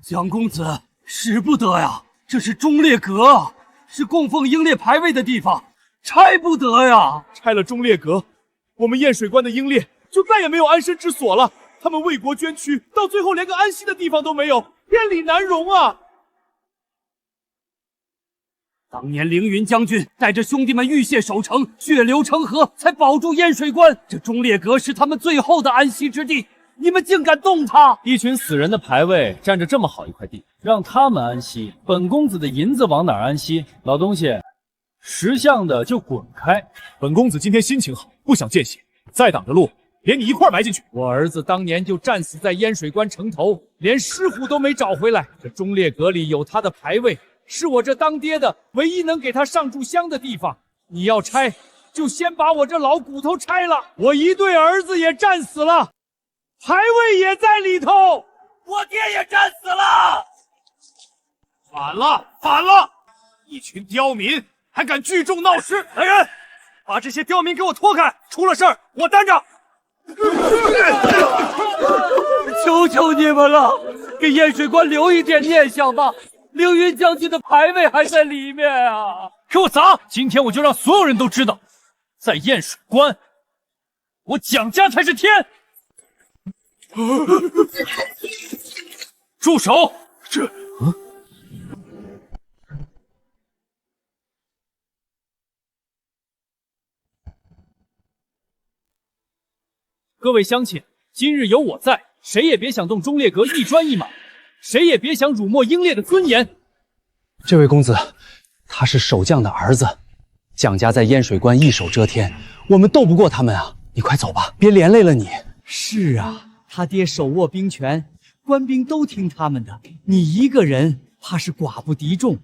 蒋公子，使不得呀！这是忠烈阁，是供奉英烈牌位的地方，拆不得呀！
拆了忠烈阁，我们验水关的英烈就再也没有安身之所了。他们为国捐躯，到最后连个安息的地方都没有，天理难容啊！
当年凌云将军带着兄弟们浴血守城，血流成河，才保住验水关。这忠烈阁是他们最后的安息之地，你们竟敢动它！
一群死人的牌位占着这么好一块地，
让他们安息，本公子的银子往哪儿安息？老东西，识相的就滚开！
本公子今天心情好，不想见血，再挡着路，连你一块埋进去。
我儿子当年就战死在烟水关城头，连尸骨都没找回来。这忠烈阁里有他的牌位，是我这当爹的唯一能给他上炷香的地方。你要拆，就先把我这老骨头拆了。我一对儿子也战死了，牌位也在里头，我爹也战死了。反了，反了！一群刁民还敢聚众闹事！来人，把这些刁民给我拖开！出了事儿，我担着。
求求你们了，给验水关留一点念想吧！凌云将军的牌位还在里面啊！
给我砸！今天我就让所有人都知道，在验水关，我蒋家才是天！住手！
各位乡亲，今日有我在，谁也别想动忠烈阁一砖一码，谁也别想辱没英烈的尊严。
这位公子，他是守将的儿子，蒋家在烟水关一手遮天，我们斗不过他们啊！你快走吧，别连累了你。
是啊，他爹手握兵权，官兵都听他们的，你一个人怕是寡不敌众，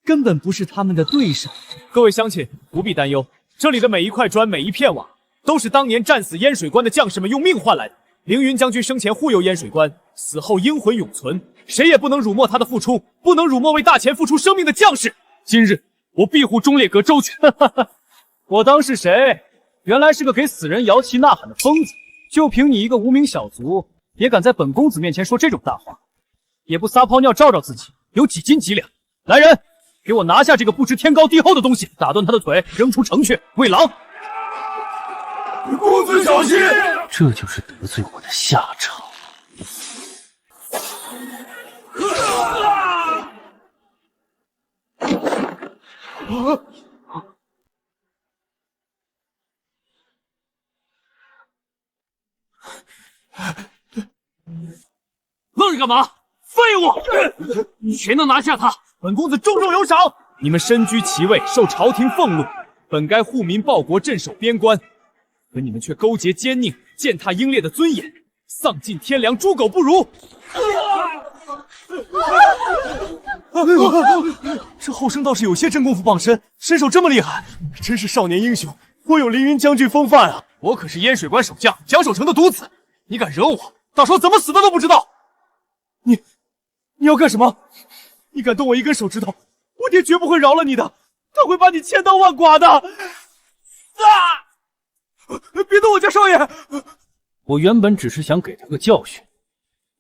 根本不是他们的对手。
各位乡亲不必担忧，这里的每一块砖、每一片瓦，都是当年战死烟水关的将士们用命换来的。凌云将军生前护佑烟水关，死后英魂永存，谁也不能辱没他的付出，不能辱没为大钱付出生命的将士。今日我庇护忠烈阁周全。我当是谁？原来是个给死人摇旗呐喊的疯子。就凭你一个无名小卒，也敢在本公子面前说这种大话，也不撒泡尿照照自己，有几斤几两？来人，给我拿下这个不知天高地厚的东西，打断他的腿，扔出城去喂狼！
公子小心！
这就是得罪我的下场。
愣着干嘛？废物！谁能拿下他？本公子重重有赏。你们身居其位，受朝廷俸禄，本该护民报国、镇守边关，可你们却勾结奸佞，践踏英烈的尊严，丧尽天良，猪狗不如！
这后生倒是有些真功夫傍身，身手这么厉害，真是少年英雄，颇有凌云将军风范啊！
我可是烟水关守将蒋守成的独子，你敢惹我，到时候怎么死的都不知道！
你要干什么？你敢动我一根手指头，我爹绝不会饶了你的，他会把你千刀万剐的！别动我家少爷！
我原本只是想给他个教训。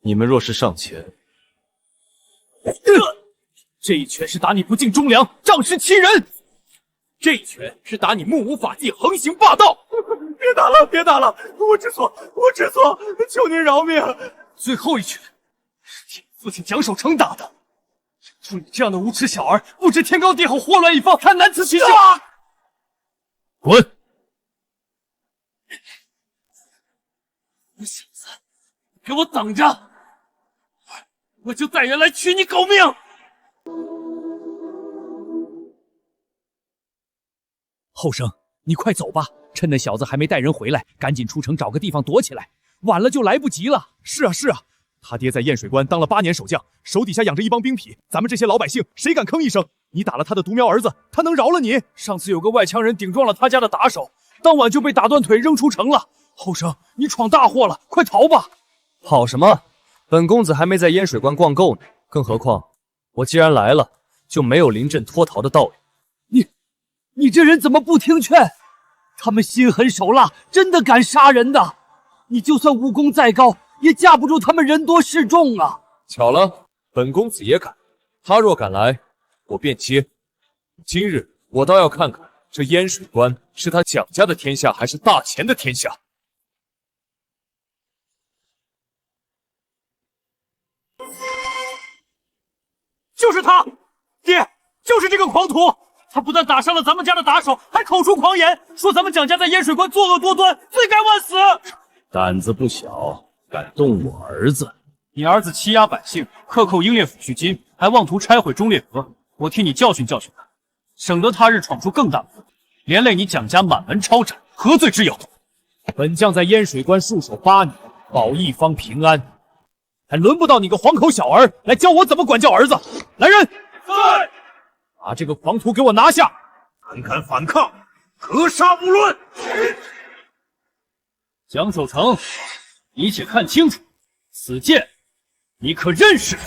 你们若是上前，
这一拳是打你不敬忠良，仗势欺人；这一拳是打你目无法纪，横行霸道。
别打了，别打了！我知错，我知错，求您饶命！
最后一拳是替父亲蒋守成打的。就你这样的无耻小儿，不知天高地厚，祸乱一方，贪婪此其性！
滚！
你小子，给我等着！我就带人来取你狗命！
后生，你快走吧，趁那小子还没带人回来，赶紧出城找个地方躲起来，晚了就来不及了。
是啊，是啊，他爹在验水关当了8年守将，手底下养着一帮兵痞，咱们这些老百姓谁敢吭一声？你打了他的独苗儿子，他能饶了你？
上次有个外强人顶撞了他家的打手，当晚就被打断腿扔出城了。后生，你闯大祸了，快逃吧！
跑什么？
本公子还没在烟水关逛够呢，更何况我既然来了，就没有临阵脱逃的道理。
你这人怎么不听劝？他们心狠手辣，真的敢杀人的。你就算武功再高，也架不住他们人多势众啊！
巧了，本公子也敢。他若敢来，我便接。今日我倒要看看，这烟水关是他蒋家的天下，还是大钱的天下。
就是他，爹，就是这个狂徒！他不但打伤了咱们家的打手，还口出狂言，说咱们蒋家在烟水关作恶多端，罪该万死。
胆子不小，敢动我儿子！
你儿子欺压百姓，克扣英烈抚恤金，还妄图拆毁忠烈阁，我替你教训教训他，省得他日闯出更大的祸，连累你蒋家满门抄斩，何罪之有？
本将在烟水关戍守8年，保一方平安，还轮不到你个黄口小儿来教我怎么管教儿子。来人，在！把这个狂徒给我拿下！
胆敢反抗，格杀勿论！
蒋守诚，你且看清楚，此剑你可认识？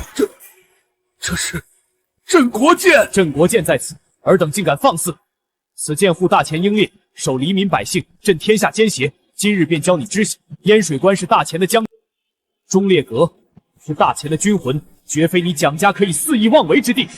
这是镇国剑！镇国剑在此，尔等竟敢放肆！此剑护大钱英烈，守黎民百姓，镇天下奸邪。今日便教你知晓，烟水关是大钱的将，忠烈阁是大钱的军魂，绝非你蒋家可以肆意妄为之地。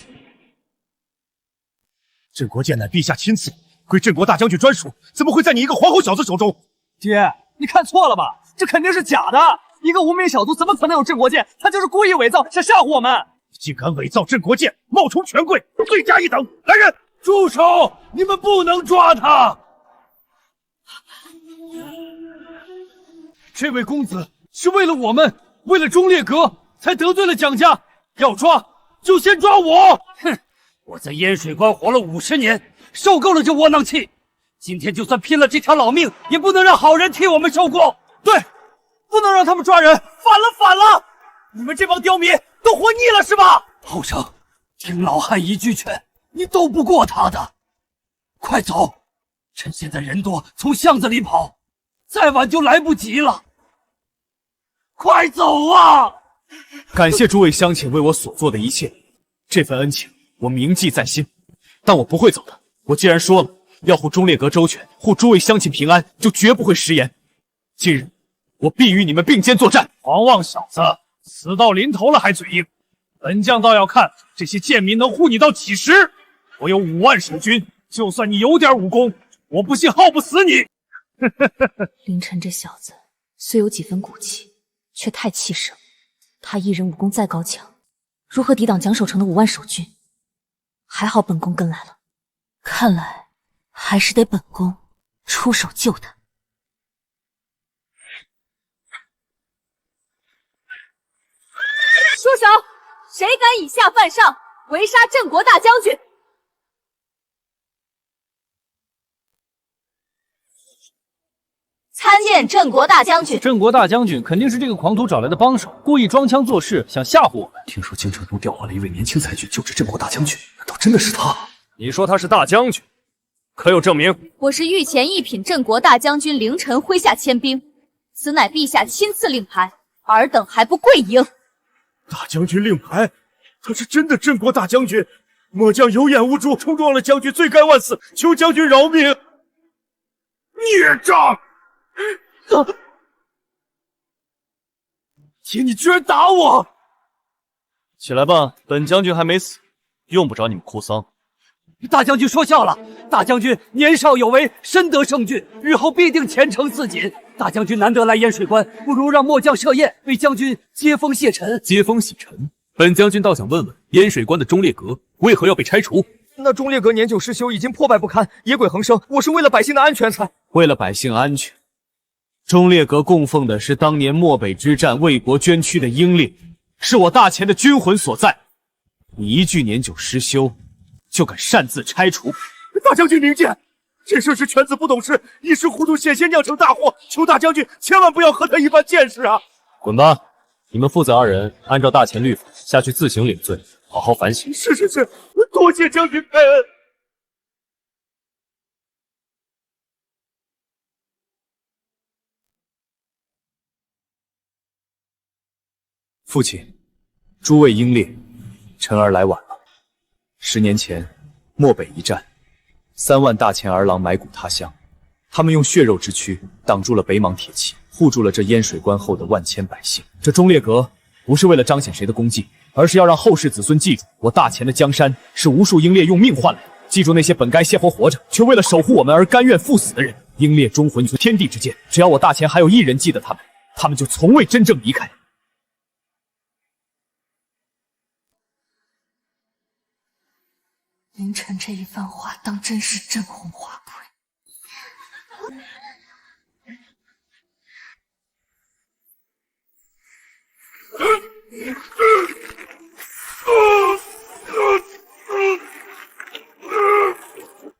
镇国剑乃陛下亲赐，归镇国大将军专属，怎么会在你一个黄喉小子手中？
爹，你看错了吧？这肯定是假的！一个无名小卒怎么可能有镇国剑？他就是故意伪造，想吓唬我们！
竟敢伪造镇国剑，冒充权贵，罪加一等！来人，
住手！你们不能抓他！这位公子是为了我们，为了忠烈阁，才得罪了蒋家。要抓就先抓我！
哼！我在烟水关活了50年，受够了这窝囊气。今天就算拼了这条老命，也不能让好人替我们受过。
对，不能让他们抓人！反了！你们这帮刁民都活腻了是吧？
后生，听老汉一句劝，你斗不过他的。快走！趁现在人多，从巷子里跑，再晚就来不及了。快走啊！
感谢诸位乡亲为我所做的一切，这份恩情我铭记在心。但我不会走的。我既然说了要护忠烈阁周全，护诸位乡亲平安，就绝不会食言。今日我必与你们并肩作战。狂妄小子，死到临头了还嘴硬，本将倒要看这些贱民能护你到几时。我有5万守军，就算你有点武功，我不信耗不死你。
凌晨这小子虽有几分骨气，却太气盛。他一人武功再高强，如何抵挡蒋守诚的5万守军？还好本宫跟来了，看来还是得本宫出手救他。
住手！谁敢以下犯上，围杀镇国大将军？参见镇国大将军。
镇国大将军肯定是这个狂徒找来的帮手，故意装腔作势，想吓唬我们。
听说京城中调换了一位年轻才俊就职镇国大将军，难道真的是他？
你说他是大将军，可有证明？
我是御前一品镇国大将军凌晨麾下牵兵，此乃陛下亲赐令牌，尔等还不跪迎？
大将军令牌，他是真的镇国大将军。末将有眼无珠，冲撞了将军，罪该万死，求将军饶命！孽障！
姐，你居然打我！
起来吧，本将军还没死，用不着你们哭丧。
大将军说笑了，大将军年少有为，深得圣俊，日后必定前程似锦。大将军难得来烟水关，不如让末将设宴，为将军接风谢尘。
接风洗尘，本将军倒想问问，烟水关的忠烈阁为何要被拆除？
那忠烈阁年久失修，已经破败不堪，野鬼横生。我是为了百姓的安全才……
为了百姓安全，忠烈阁供奉的是当年漠北之战为国捐躯的英烈，是我大钱的军魂所在。你一句年久失修，就敢擅自拆除？
大将军明鉴，这事是犬子不懂事，一时糊涂，险些酿成大祸。求大将军千万不要和他一般见识啊！
滚吧！你们父子2人按照大钱律法下去自行领罪，好好反省。
是，多谢将军开恩。
父亲，诸位英烈，臣儿来晚了。10年前，漠北一战，3万大前儿郎埋骨他乡，他们用血肉之躯挡住了北莽铁骑，护住了这淹水关后的万千百姓。这忠烈阁不是为了彰显谁的功绩，而是要让后世子孙记住，我大前的江山是无数英烈用命换来的。记住那些本该鲜活活着，却为了守护我们而甘愿赴死的人。英烈忠魂存天地之间，只要我大前还有一人记得他们，他们就从未真正离开。
凌晨这一番话，当真是镇魂华贵。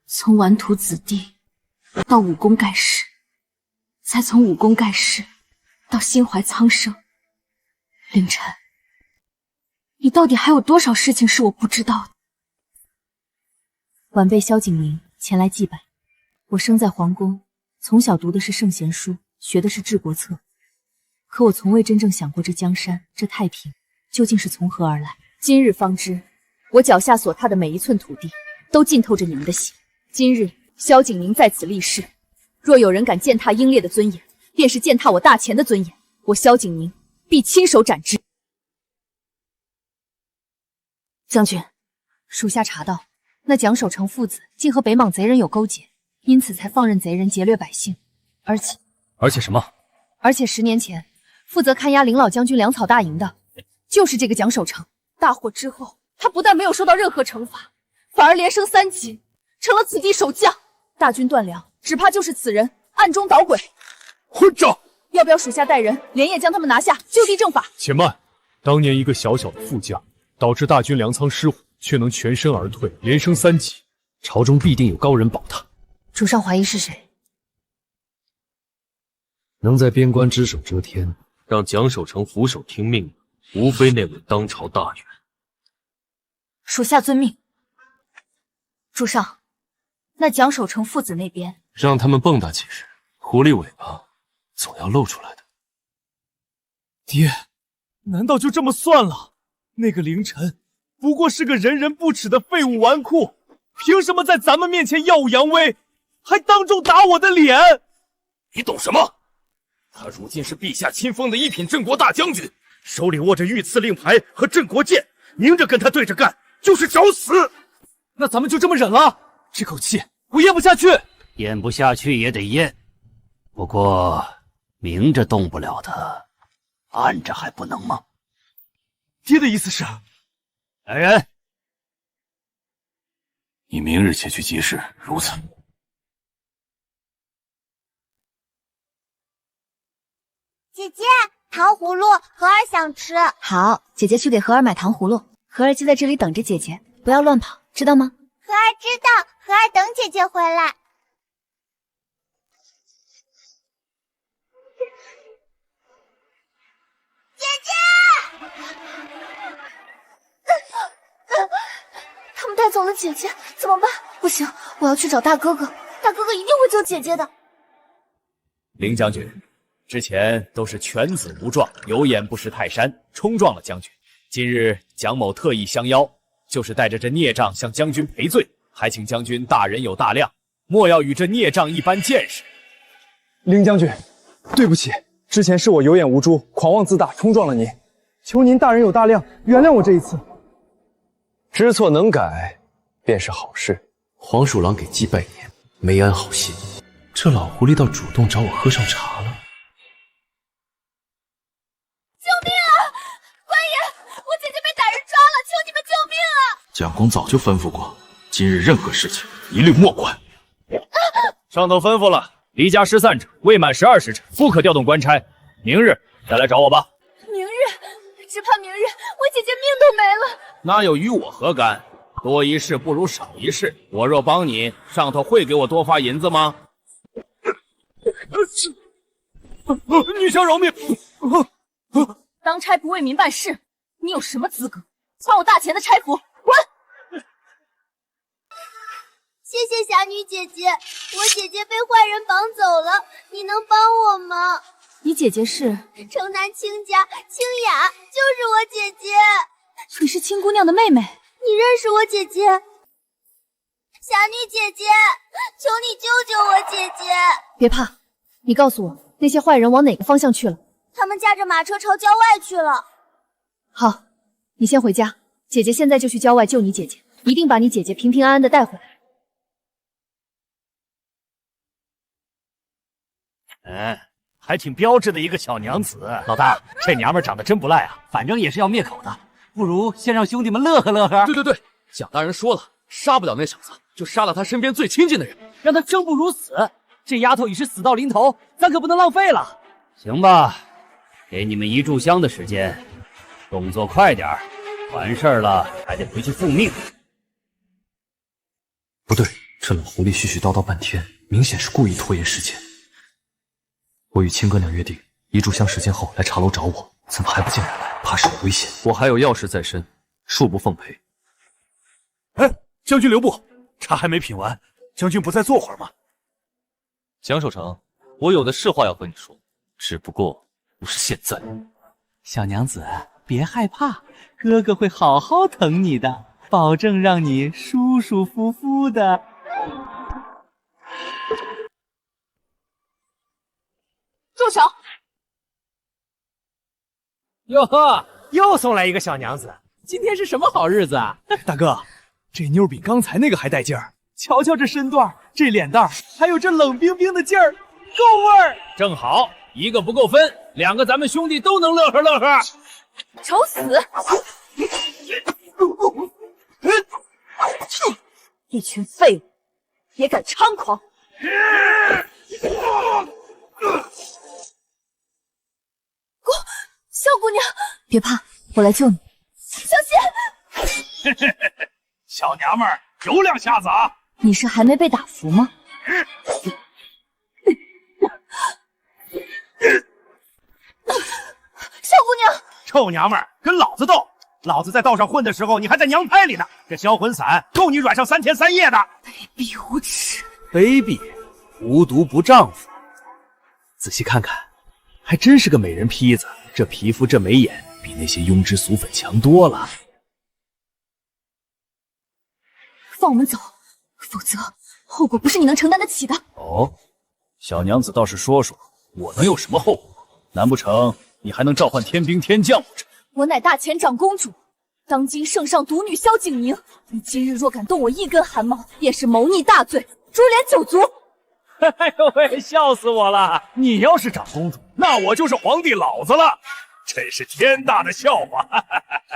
从顽徒子弟到武功盖世，再从武功盖世到心怀苍生，凌晨，你到底还有多少事情是我不知道的？晚辈萧景明前来祭拜。我生在皇宫，从小读的是圣贤书，学的是治国策，可我从未真正想过这江山，这太平究竟是从何而来。今日方知，我脚下所踏的每一寸土地，都浸透着你们的血。今日萧景明在此立誓，若有人敢践踏英烈的尊严，便是践踏我大前的尊严，我萧景明必亲手斩之。将军，属下查到，那蒋守成父子竟和北莽贼人有勾结，因此才放任贼人劫掠百姓。而且
什么？
而且10年前负责看押林老将军粮草大营的，就是这个蒋守成。大火之后，他不但没有受到任何惩罚，反而连升3级，成了此地守将。大军断粮，只怕就是此人暗中捣鬼。
混账！
要不要属下带人连夜将他们拿下，就地正法？
且慢，当年一个小小的副将，导致大军粮仓失火，却能全身而退，连升3级，朝中必定有高人保他。
主上怀疑是谁？
能在边关只手遮天，让蒋守成俯首听命的，无非那位当朝大员。
属下遵命。主上，那蒋守成父子那边，
让他们蹦跶几日，狐狸尾巴总要露出来的。
爹，难道就这么算了？那个凌晨不过是个人人不齿的废物纨绔，凭什么在咱们面前耀武扬威，还当众打我的脸？
你懂什么？他如今是陛下亲封的1品镇国大将军，
手里握着御赐令牌和镇国剑，明着跟他对着干，就是找死。
那咱们就这么忍了？这口气我咽不下去。
咽不下去也得咽，不过明着动不了的，暗着还不能吗？
爹的意思是？
来人，
你明日前去集市，如此。
姐姐，糖葫芦，荷儿想吃。
好，姐姐去给荷儿买糖葫芦，荷儿就在这里等着姐姐，不要乱跑，知道吗？
荷儿知道，荷儿等姐姐回来。姐姐！
他们带走了姐姐，怎么办？不行，我要去找大哥哥，大哥哥一定会救姐姐的。
凌将军，之前都是犬子无状，有眼不识泰山，冲撞了将军。今日蒋某特意相邀，就是带着这孽障向将军赔罪，还请将军大人有大量，莫要与这孽障一般见识。
凌将军，对不起，之前是我有眼无珠，狂妄自大，冲撞了您，求您大人有大量，原谅我这一次。
知错能改，便是好事。
黄鼠狼给鸡拜年，没安好心，这老狐狸倒主动找我喝上茶了。
救命啊！官爷，我姐姐被歹人抓了，求你们救命啊！
蒋公早就吩咐过，今日任何事情一律莫管。
上头吩咐了，离家失散者未满12时辰，不可调动官差。明日再来找我吧。
明日，只怕明日我姐姐命都没了。
那又与我何干？多一事不如少一事。我若帮你，上头会给我多发银子吗？
女将饶命！
当差不为民办事，你有什么资格抢我大钱的差服？滚！
谢谢侠女姐姐，我姐姐被坏人绑走了，你能帮我吗？
你姐姐是
城南卿家清雅，就是我姐姐。
你是青姑娘的妹妹，
你认识我姐姐？侠女姐姐，求你救救我姐姐！
别怕，你告诉我那些坏人往哪个方向去了？
他们驾着马车朝郊外去了。
好，你先回家，姐姐现在就去郊外救你姐姐，一定把你姐姐平平安安的带回来。
还挺标致的一个小娘子。老大，这娘们长得真不赖啊，反正也是要灭口的，不如先让兄弟们乐呵乐呵。
对，蒋大人说了，杀不了那小子，就杀了他身边最亲近的人，
让他生不如死。这丫头已是死到临头，咱可不能浪费了。行吧，给你们1炷香的时间，动作快点儿，完事儿了还得回去复命。
不对，这老狐狸絮絮叨叨半天，明显是故意拖延时间。我与亲哥俩约定，1炷香时间后来茶楼找我，怎么还不见人来？怕是有危险。
我还有要事在身，恕不奉陪。
哎，将军留步，茶还没品完，将军不再坐会儿吗？
蒋守成，我有的是话要和你说，只不过不是现在。
小娘子，别害怕，哥哥会好好疼你的，保证让你舒舒服服的。
住手！
哟呵，又送来一个小娘子，今天是什么好日子啊？
大哥，这妞比刚才那个还带劲儿，瞧瞧这身段，这脸蛋，还有这冷冰冰的劲儿，够味儿。
正好，一个不够分，2个咱们兄弟都能乐呵乐呵。
找死！一群废物，也敢猖狂！萧姑娘，别怕，我来救你。小心！
小娘们儿有两下子啊！
你是还没被打服吗？萧姑娘，
臭娘们儿，跟老子斗！老子在道上混的时候，你还在娘胎里呢。这销魂散够你软上3天3夜的。
卑鄙无耻！
卑鄙，无毒不丈夫。仔细看看，还真是个美人坯子。这皮肤，这眉眼，比那些庸脂俗粉强多了。
放我们走，否则后果不是你能承担得起的。
哦，小娘子倒是说说，我能有什么后果？难不成你还能召唤天兵天将不成？
我乃大前长公主，当今圣上独女萧景宁。你今日若敢动我一根汗毛，便是谋逆大罪，株连9族。
哎呦喂，笑死我了！你要是长公主，那我就是皇帝老子了，真是天大的笑话！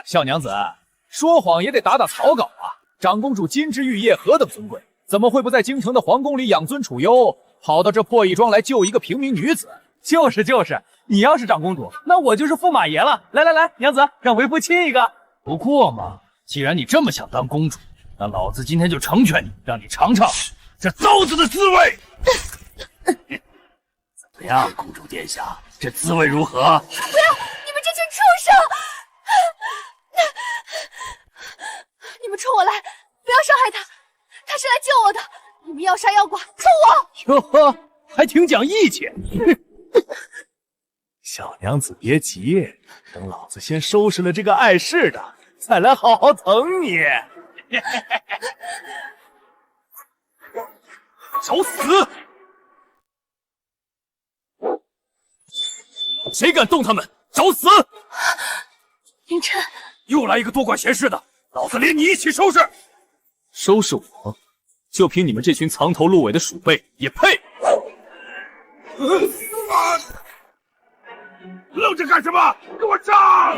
小娘子，说谎也得打打草稿啊！长公主金枝玉叶何等尊贵，怎么会不在京城的皇宫里养尊处优，跑到这破义庄来救一个平民女子？
就是，你要是长公主，那我就是驸马爷了。来，娘子，让为父亲一个。
不过嘛，既然你这么想当公主，那老子今天就成全你，让你尝尝这刀子的滋味。怎么样，公主殿下，这滋味如何？
不要！你们这群畜生！你们冲我来！不要伤害他，他是来救我的。你们要杀要剐，冲我！
哟呵，还挺讲义气。小娘子别急，等老子先收拾了这个碍事的，再来好好疼你。找死！谁敢动他们？找死！
凌晨，
又来一个多管闲事的，老子连你一起收拾！
收拾我？就凭你们这群藏头露尾的鼠辈，也配？
愣着干什么？给我上！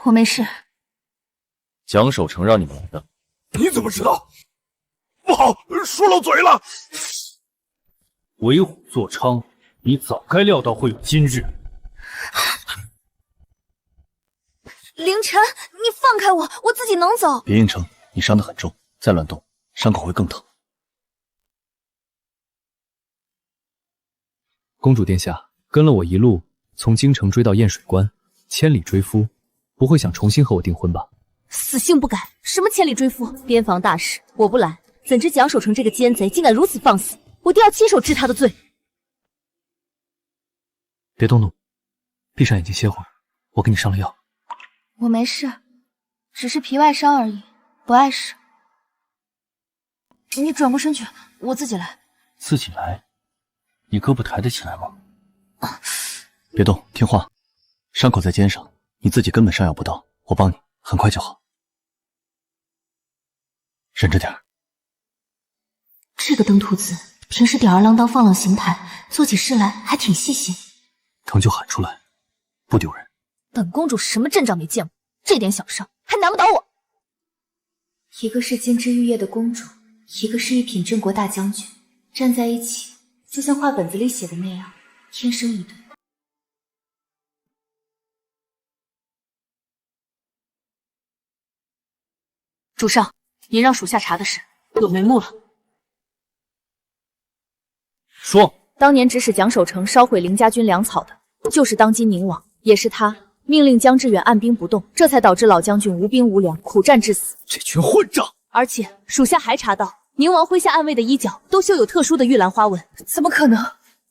我没事。
蒋守成让你们来的。
你怎么知道？不好，说漏嘴了。
为虎作伥，你早该料到会有今日。
凌晨，你放开我，我自己能走。
别硬撑，你伤得很重，再乱动，伤口会更疼。
公主殿下，跟了我一路从京城追到燕水关，千里追夫，不会想重新和我订婚吧？
死性不改，什么千里追夫？边防大事我不拦，怎知蒋守成这个奸贼竟敢如此放肆，我定要亲手治他的罪。
别动怒，闭上眼睛歇会儿，我给你上了药。
我没事，只是皮外伤而已，不碍事。你转过身去，我自己来。
自己来？你胳膊抬得起来吗？别动，听话。伤口在肩上，你自己根本上药不到，我帮你，很快就好。忍着点儿。
这个登徒子平时吊儿郎当、放浪形骸，做起事来还挺细心。
疼就喊出来，不丢人。
本公主什么阵仗没见过，这点小伤还难不倒我。
一个是金枝玉叶的公主，一个是一品镇国大将军，站在一起，就像画本子里写的那样，天生一对。
主上，您让属下查的事有眉目了。
说，
当年指使蒋守成烧毁林家军粮草的，就是当今宁王，也是他命令江志远按兵不动，这才导致老将军无兵无粮，苦战致死。
这群混账！
而且属下还查到，宁王麾下暗卫的衣角都绣有特殊的玉兰花纹。怎么可能？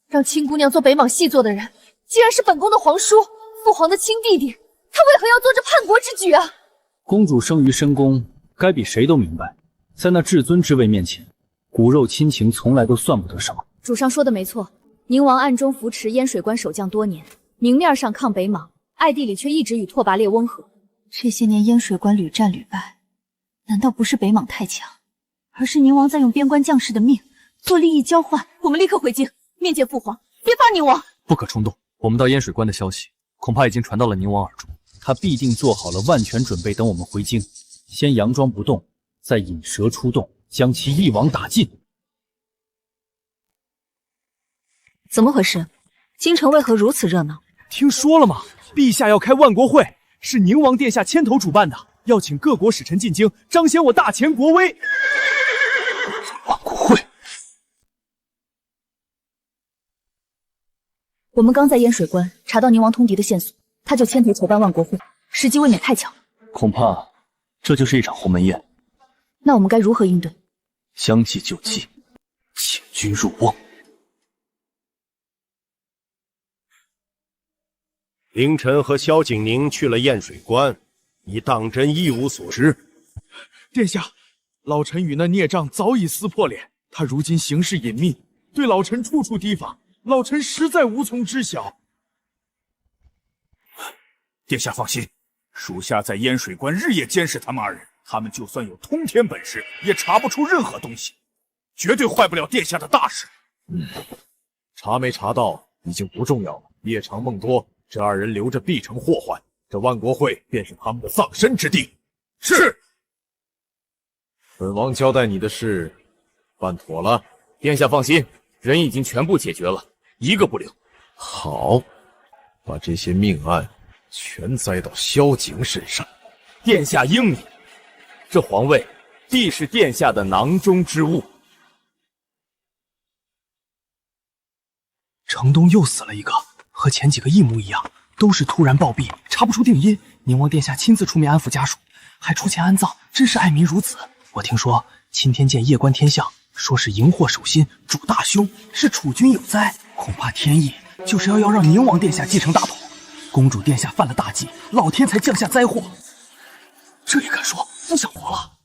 让亲姑娘做北莽细作的人，竟然是本宫的皇叔，父皇的亲弟弟，他为何要做这叛国之举啊？
公主生于深宫，该比谁都明白，在那至尊之位面前，骨肉亲情从来都算不得什么。
主上说的没错，宁王暗中扶持燕水关守将多年，明面上抗北莽，暗地里却一直与拓跋烈温和。
这些年燕水关屡战屡败，难道不是北莽太强，而是宁王在用边关将士的命做利益交换？
我们立刻回京面见父皇，别怕宁王。
不可冲动，我们到燕水关的消息恐怕已经传到了宁王耳中，他必定做好了万全准备，等我们回京，先佯装不动，再引蛇出洞，将其一网打尽。
怎么回事？京城为何如此热闹？
听说了吗？陛下要开万国会，是宁王殿下牵头主办的，要请各国使臣进京，彰显我大秦国威。
万国会？
我们刚在燕水关查到宁王通敌的线索，他就牵头筹办万国会，时机未免太巧。
恐怕这就是一场鸿门宴。
那我们该如何应对？
将计就计，请君入瓮。
凌晨和萧景宁去了燕水关，你当真一无所知？
殿下，老臣与那孽障早已撕破脸，他如今行事隐秘，对老臣处处提防，老臣实在无从知晓。
殿下放心，属下在燕水关日夜监视他们二人，他们就算有通天本事，也查不出任何东西，绝对坏不了殿下的大事。
查没查到已经不重要了，夜长梦多，这二人留着必成祸患，这万国会便是他们的葬身之地。
是。
本王交代你的事办妥了。
殿下放心，人已经全部解决了，一个不留。
好，把这些命案全栽到萧景身上。
殿下英明，这皇位必是殿下的囊中之物。
城东又死了一个，和前几个一模一样，都是突然暴毙，查不出定因。宁王殿下亲自出面安抚家属，还出钱安葬，真是爱民如子。我听说钦天监夜观天象，说是荧惑守心，主大凶，是储君有灾。恐怕天意就是要让宁王殿下继承大统。公主殿下犯了大忌，老天才降下灾祸。这也敢说，不想活了？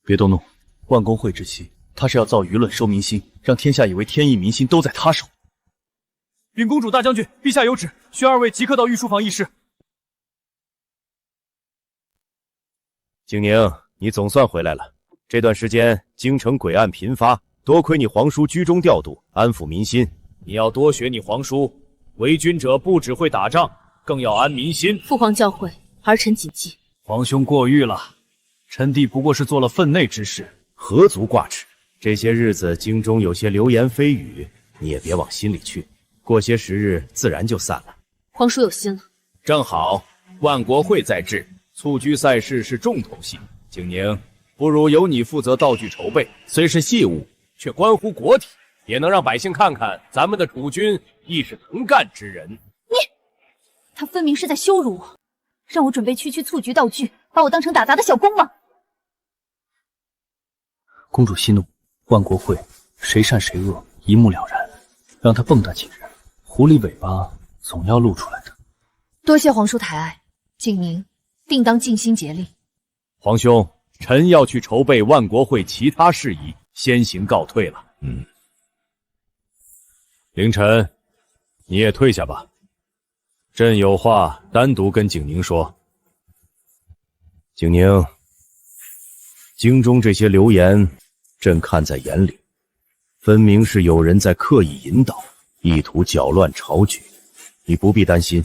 别动怒，万公会之期，他是要造舆论收民心，让天下以为天意民心都在他手。
禀公主大将军，陛下有旨，需二位即刻到御书房议事。
景宁，你总算回来了。这段时间京城诡案频发，多亏你皇叔居中调度，安抚民心。
你要多学你皇叔，为君者不只会打仗，更要安民心。
父皇教诲，儿臣谨记。
皇兄过誉了，臣弟不过是做了分内之事，
何足挂齿。这些日子京中有些流言蜚语，你也别往心里去，过些时日自然就散了。
皇叔有心了。
正好万国会在制，蹴鞠赛事是重头戏。景宁，不如由你负责道具筹备，虽是细务，却关乎国体，也能让百姓看看咱们的储君亦是能干之人。
他分明是在羞辱我。让我准备区区蹴鞠道具，把我当成打杂的小工吗？
公主息怒，万国会谁善谁恶一目了然，让他蹦跶几日，狐狸尾巴总要露出来的。
多谢皇叔抬爱，景宁定当尽心竭力。
皇兄，臣要去筹备万国会其他事宜，先行告退了。凌晨，你也退下吧。朕有话单独跟景宁说。景宁，京中这些流言，朕看在眼里，分明是有人在刻意引导，意图搅乱朝局。你不必担心，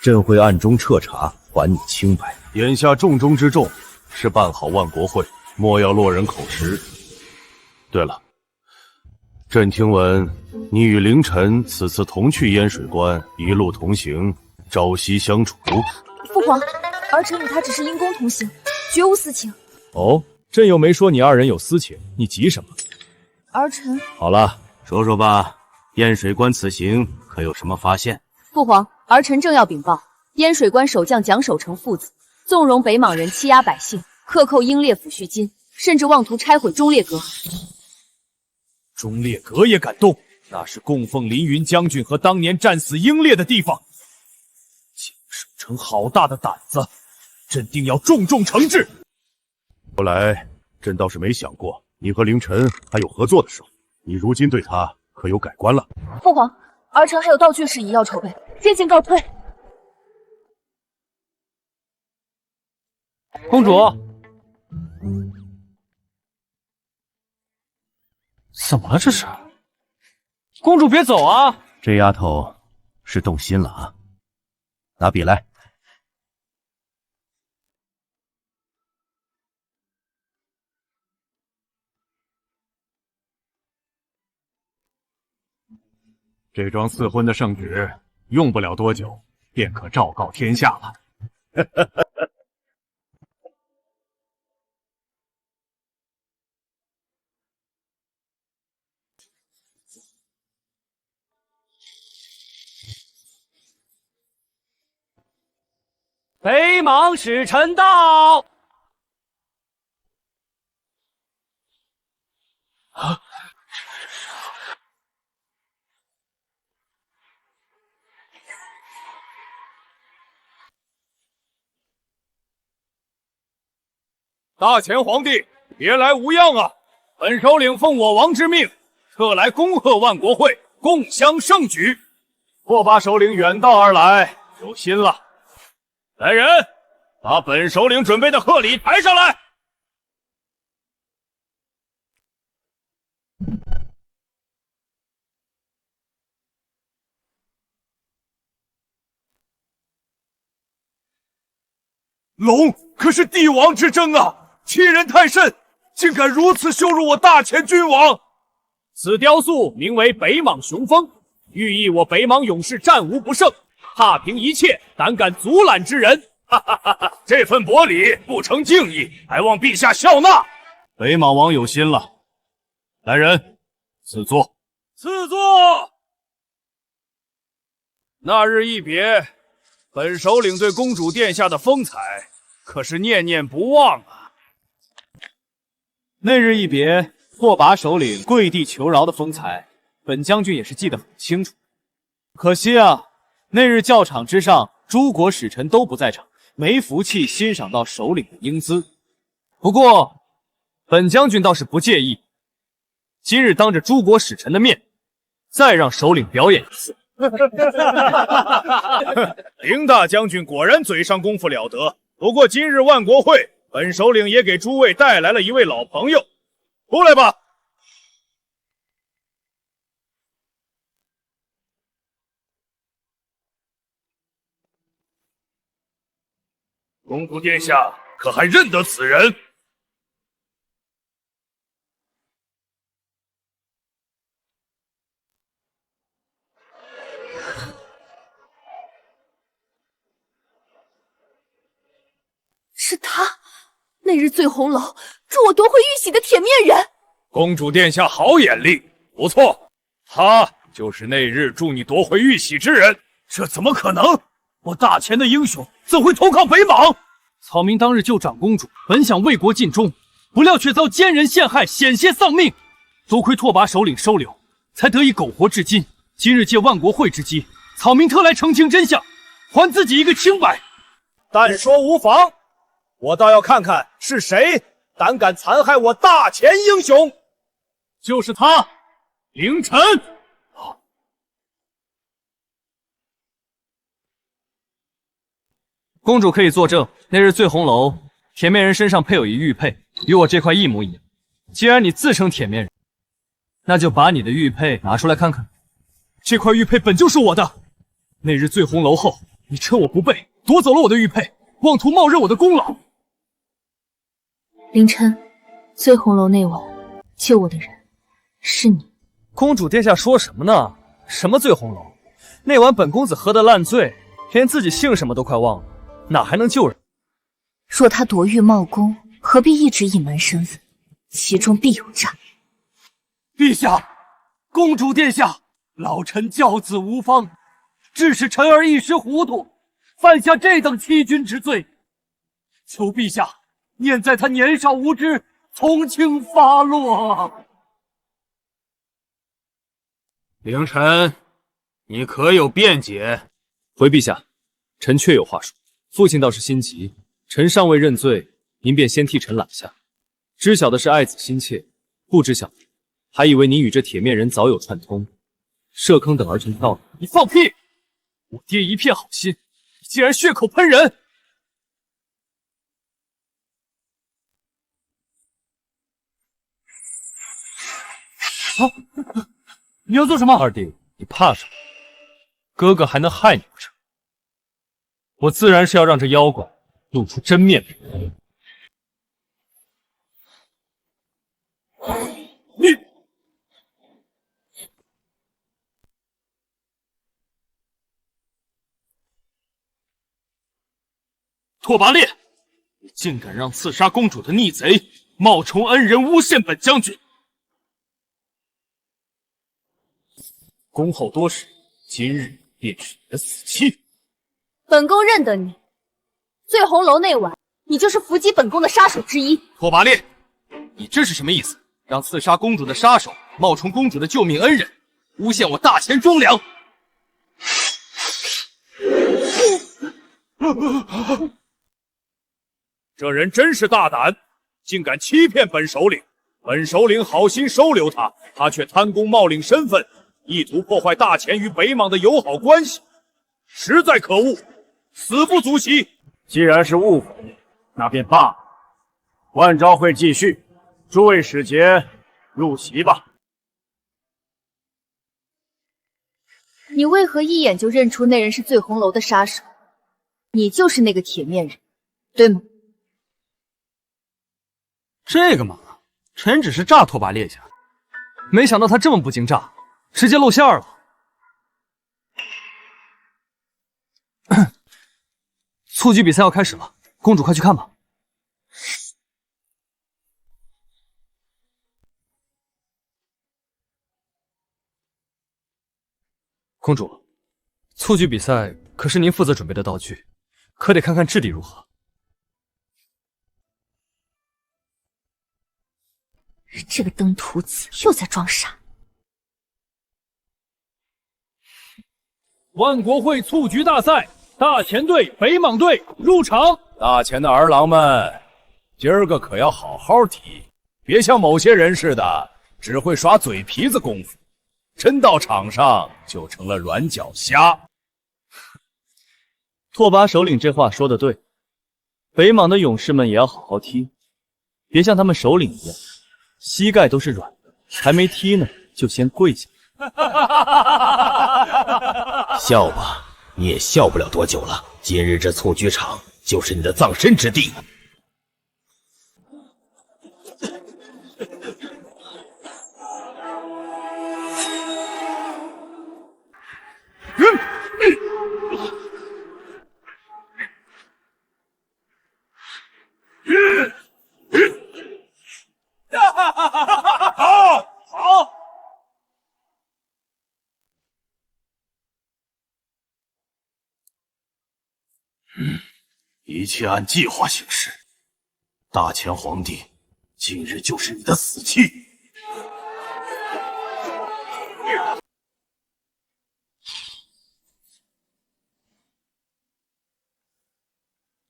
朕会暗中彻查，还你清白。眼下重中之重是办好万国会，莫要落人口实。对了，朕听闻你与凌晨此次同去烟水关，一路同行，朝夕相处。
父皇，儿臣与他只是因公同行，绝无私情。
哦，朕又没说你二人有私情，你急什么？
儿臣……
好了，说说吧，烟水关此行可有什么发现？
父皇，儿臣正要禀报，烟水关守将蒋守成父子纵容北莽人欺压百姓，克扣英烈抚恤金，甚至妄图拆毁忠烈阁。
忠烈阁也敢动？那是供奉凌云将军和当年战死英烈的地方。蒋守成好大的胆子，朕定要重重惩治。
后来，朕倒是没想过你和凌晨还有合作的时候，你如今对他可有改观了？
父皇，儿臣还有道具事宜要筹备，先行告退。
公主，
怎么了这是？公主别走啊！
这丫头是动心了啊！拿笔来。
这桩赐婚的圣旨用不了多久，便可昭告天下了。
北莽使臣到。
啊！
大前皇帝，别来无恙啊！本首领奉我王之命，特来恭贺万国会，共襄盛举。
霍巴首领远道而来，有心了。来人，把本首领准备的贺礼抬上来。
龙可是帝王之争啊，欺人太甚，竟敢如此羞辱我大前君王！
此雕塑名为北莽雄风，寓意我北莽勇士战无不胜，踏平一切胆敢阻拦之人。哈哈哈哈！这份薄礼不成敬意，还望陛下笑纳。
北莽王有心了。来人，赐座。
赐座。那日一别，本首领对公主殿下的风采可是念念不忘啊。
那日一别，拓跋首领跪地求饶的风采，本将军也是记得很清楚。可惜啊，那日教场之上，诸国使臣都不在场，没福气欣赏到首领的英姿。不过，本将军倒是不介意，今日当着诸国使臣的面，再让首领表演一次。
凌大将军果然嘴上功夫了得。不过今日万国会，本首领也给诸位带来了一位老朋友，出来吧。
公主殿下可还认得此人？
是他，那日醉红楼助我夺回玉玺的铁面人。
公主殿下好眼力，不错，他就是那日助你夺回玉玺之人。
这怎么可能？
我大前的英雄怎会投靠北莽？
草民当日救长公主，本想为国尽忠，不料却遭奸人陷害，险些丧命。多亏拓跋首领收留，才得以苟活至今。今日借万国会之机，草民特来澄清真相，还自己一个清白。
但说无妨，我倒要看看是谁胆敢残害我大前英雄。
就是他，凌晨。公主可以作证，那日醉红楼铁面人身上配有一玉佩，与我这块一模一样。既然你自称铁面人，那就把你的玉佩拿出来看看。这块玉佩本就是我的。那日醉红楼后，你趁我不备，夺走了我的玉佩，妄图冒认我的功劳。
凌晨，醉红楼那晚救我的人是你。
公主殿下说什么呢？什么醉红楼？那晚本公子喝得烂醉，连自己姓什么都快忘了，哪还能救人？
若他夺玉冒功，何必一直隐瞒身份？其中必有诈。
陛下，公主殿下，老臣教子无方，致使臣儿一时糊涂，犯下这等欺君之罪，求陛下念在他年少无知，从轻发落。
凌晨，你可有辩解？
回陛下，臣确有话说。父亲倒是心急，臣尚未认罪，您便先替臣揽下。知晓的是爱子心切，不知晓的还以为您与这铁面人早有串通，设坑等儿臣跳了。
你放屁！我爹一片好心，你竟然血口喷人！啊！你要做什么？
二弟，你怕什么？哥哥还能害你不成？我自然是要让这妖怪露出真面目。
你拓跋烈，你竟敢让刺杀公主的逆贼冒充恩人诬陷本将军！恭候多时，今日便是你的死期。
本宫认得你，醉红楼那晚，你就是伏击本宫的杀手之一。
拓跋烈，你这是什么意思？让刺杀公主的杀手冒充公主的救命恩人，诬陷我大前忠良！
这人真是大胆，竟敢欺骗本首领。本首领好心收留他，他却贪功冒领身份，意图破坏大前与北莽的友好关系，实在可恶，死不足惜。
既然是误会，那便罢了。万朝会继续，诸位使节入席吧。
你为何一眼就认出那人是醉红楼的杀手？你就是那个铁面人，对吗？
这个嘛，臣只是诈拓跋烈下，没想到他这么不经诈，直接露馅了。蹴鞠比赛要开始了，公主快去看吧。公主，蹴鞠比赛可是您负责准备的道具，可得看看质地如何。
这个登徒子又在装傻。
万国会蹴鞠大赛，大前队、北莽队入场。
大前的儿郎们，今儿个可要好好踢，别像某些人似的，只会耍嘴皮子功夫，真到场上就成了软脚虾。
拓跋首领这话说的对，北莽的勇士们也要好好踢，别像他们首领一样，膝盖都是软的，还没踢呢就先跪下。
笑吧，你也笑不了多久了。今日这蹴鞠场就是你的葬身之地。
好！
一切按计划行事。大前皇帝今日就是你的死期。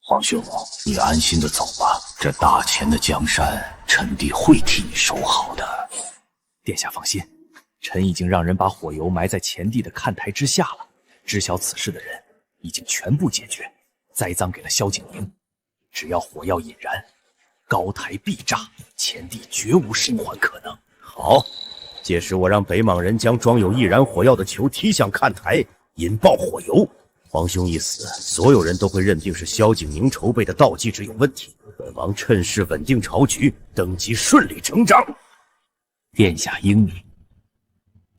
皇兄，你安心的走吧，这大前的江山，臣弟会替你守好的。
殿下放心，臣已经让人把火油埋在前帝的看台之下了。知晓此事的人已经全部解决，栽赃给了萧景宁。只要火药引燃，高台必炸，前帝绝无生还可能。
好，届时我让北莽人将装有易燃火药的球踢向看台，引爆火油。皇兄一死，所有人都会认定是萧景宁筹备的倒计时有问题。本王趁势稳定朝局，登基顺理成章。
殿下英明，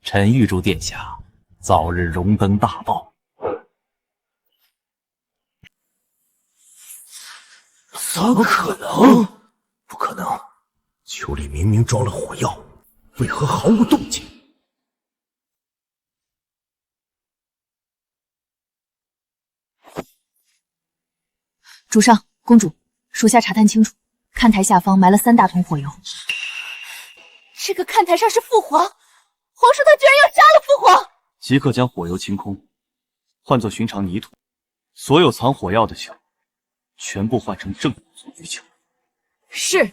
臣预祝殿下早日荣登大报。
怎么可能？不可能！球里明明装了火药，为何毫无动静？
主上，公主，属下查探清楚，看台下方埋了3大桶火油。这个看台上是父皇，皇叔他居然要杀了父皇！
即刻将火油清空，换作寻常泥土，所有藏火药的球，全部换成正统蹴鞠球。
是。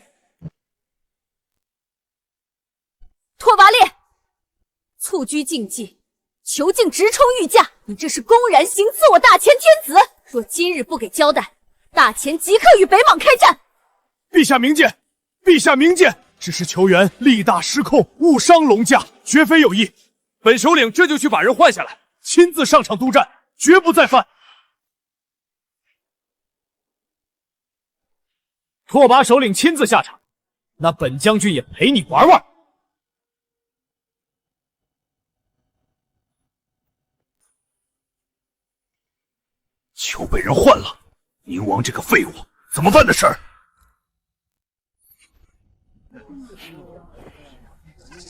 拓跋烈，蹴鞠竞技，球径直冲御驾，你这是公然行刺我大前天子！若今日不给交代，大前即刻与北莽开战。
陛下明鉴，陛下明鉴，只是球员力大失控，误伤龙驾，绝非有意。本首领这就去把人换下来，亲自上场督战，绝不再犯。拓跋首领亲自下场，那本将军也陪你玩玩。
球被人换了，宁王这个废物怎么办的事儿？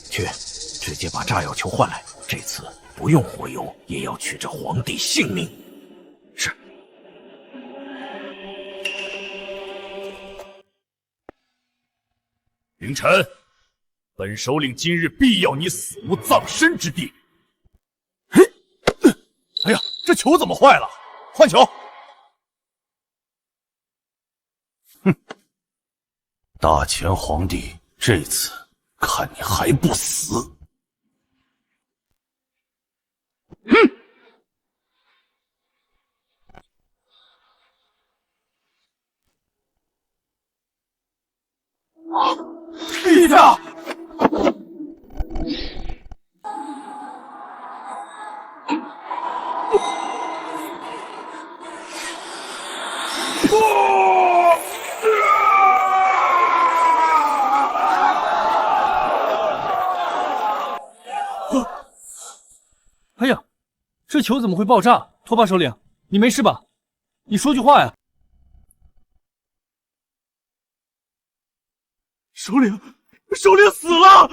去，直接把炸药球换来，这次不用火油，也要取这皇帝性命。是。凌晨，本首领今日必要你死无葬身之地。
哎呀，这球怎么坏了？换球！
哼，大前皇帝这次看你还不死！
陛下！
哎呀，这球怎么会爆炸？拓跋首领，你没事吧？你说句话呀！
首领死了！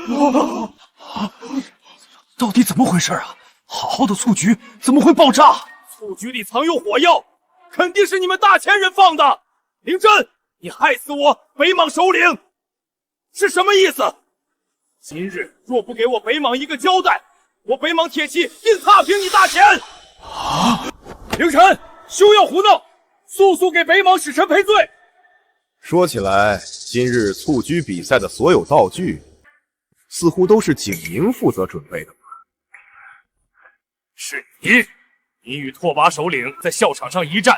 到底怎么回事啊？好好的蹴鞠怎么会爆炸？
蹴鞠里藏有火药，肯定是你们大前人放的！凌真，你害死我北莽首领，是什么意思？今日若不给我北莽一个交代，我北莽铁骑定踏平你大前！凌晨，休要胡闹，速速给北莽使臣赔罪！
说起来，今日蹴鞠比赛的所有道具，似乎都是景宁负责准备的。
是你与拓跋首领在校场上一战，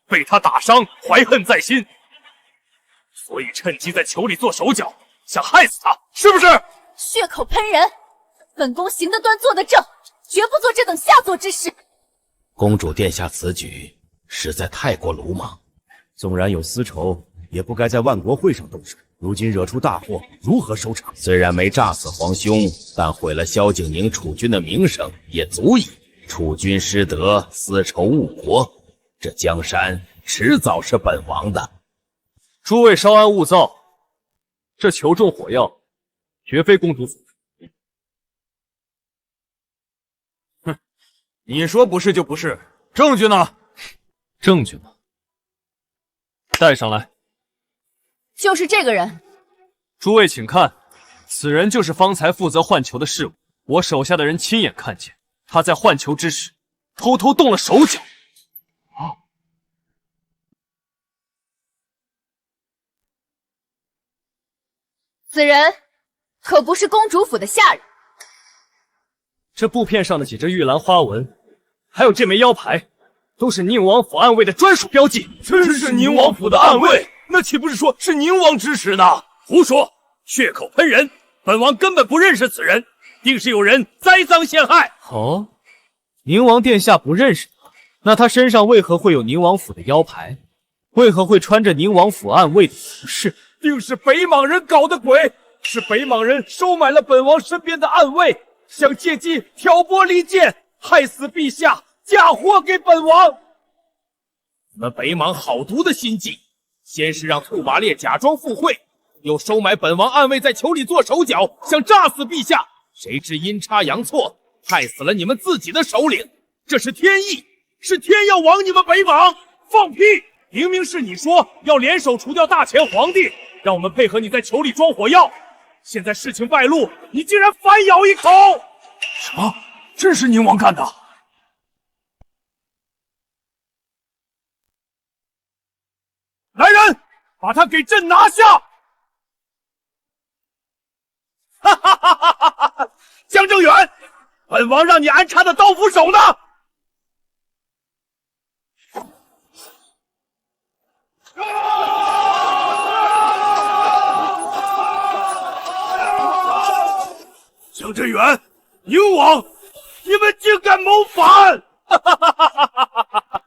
被他打伤，怀恨在心，所以趁机在球里做手脚，想害死他，是不是？
血口喷人！本宫行得端，坐得正，绝不做这等下作之事。
公主殿下此举实在太过鲁莽，
纵然有私仇，也不该在万国会上动手。如今惹出大祸，如何收场？虽然没炸死皇兄，但毁了萧景宁储君的名声，也足以。储君失德，私仇误国，这江山迟早是本王的。
诸位稍安勿躁，这球中火药，绝非公主所为。
哼，你说不是就不是，证据呢？
证据呢？带上来。
就是这个人。
诸位请看，此人就是方才负责换球的侍卫。我手下的人亲眼看见，他在换球之时，偷偷动了手脚。
此人可不是公主府的下人。
这布片上的几只玉兰花纹，还有这枚腰牌，都是宁王府暗卫的专属标记。
真是宁王府的暗卫，那岂不是说是宁王指使呢？胡说，血口喷人！本王根本不认识此人，定是有人栽赃陷害。
哦，宁王殿下不认识他，那他身上为何会有宁王府的腰牌？为何会穿着宁王府暗卫的服饰？
定是北莽人搞的鬼！是北莽人收买了本王身边的暗卫，想借机挑拨离间，害死陛下，嫁祸给本王。
你们北莽好毒的心计，先是让兔马烈假装赴会，又收买本王暗卫在球里做手脚，想炸死陛下。谁知阴差阳错，害死了你们自己的首领。这是天意，是天要亡你们北莽！放屁！明明是你说要联手除掉大前皇帝，让我们配合你在球里装火药。现在事情败露，你竟然反咬一口！
什么？真是宁王干的？来人，把他给朕拿下！哈哈哈哈哈哈！江正远，本王让你安插的刀斧手呢？江振远，宁王，你们竟敢谋反！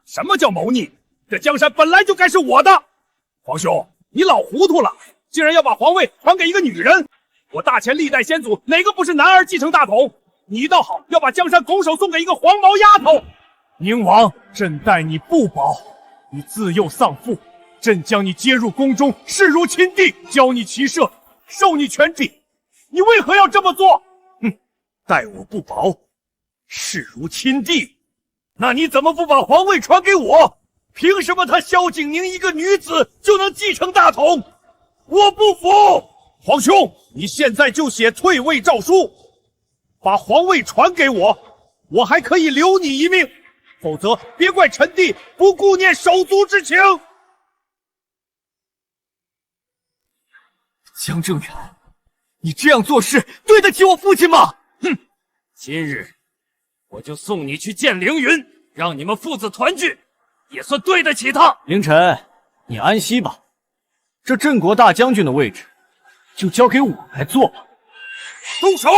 什么叫谋逆？这江山本来就该是我的。皇兄，你老糊涂了，竟然要把皇位传给一个女人！我大前历代先祖哪个不是男儿继承大统？你倒好，要把江山拱手送给一个黄毛丫头！宁王，朕待你不薄，你自幼丧父，朕将你接入宫中，视如亲弟，教你骑射，授你权柄，你为何要这么做？待我不薄，视如亲弟，那你怎么不把皇位传给我？凭什么他萧景宁一个女子就能继承大统？我不服！皇兄，你现在就写退位诏书，把皇位传给我，我还可以留你一命，否则别怪臣弟不顾念手足之情。
江正远，你这样做事对得起我父亲吗？
哼，今日我就送你去见凌云，让你们父子团聚，也算对得起他。
凌晨，你安息吧，这镇国大将军的位置就交给我来做吧。
动手，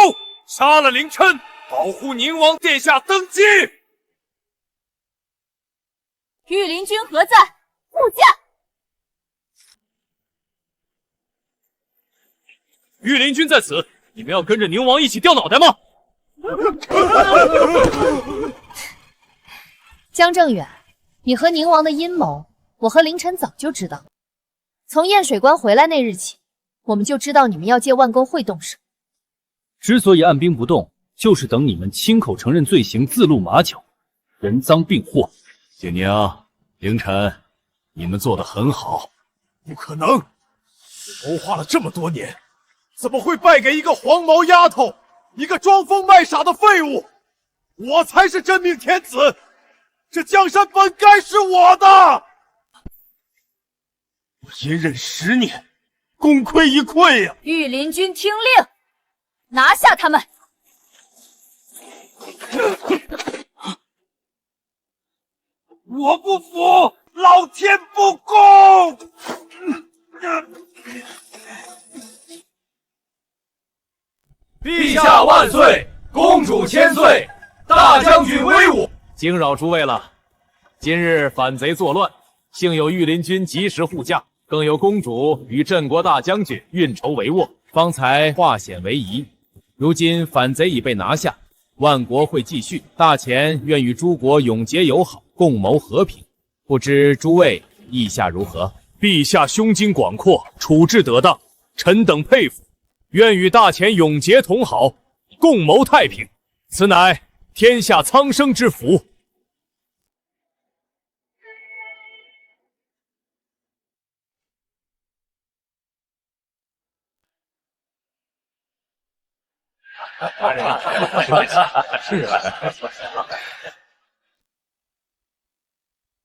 杀了凌琛，保护宁王殿下登基。
御林军何在？护驾！
御林军在此，你们要跟着宁王一起掉脑袋吗？
江正远，你和宁王的阴谋，我和凌晨早就知道。从验水关回来那日起，我们就知道你们要借万工会动手。
之所以按兵不动，就是等你们亲口承认罪行，自露马脚，人赃并获。
景宁、凌晨，你们做得很好。
不可能，谋划了这么多年，怎么会败给一个黄毛丫头，一个装疯卖傻的废物？我才是真命天子，这江山本该是我的。我隐忍10年，功亏一篑呀！
御林军听令，拿下他们！
我不服，老天不公！
陛下万岁，公主千岁，大将军威武！惊扰诸位了。今日反贼作乱，幸有御林军及时护驾，更有公主与镇国大将军运筹帷幄，方才化险为夷。如今反贼已被拿下，万国会继续。大前愿与诸国永结友好，共谋和平。不知诸位意下如何？
陛下胸襟广阔，处置得当，臣等佩服。愿与大前永结同好，共谋太平，此乃天下苍生之福。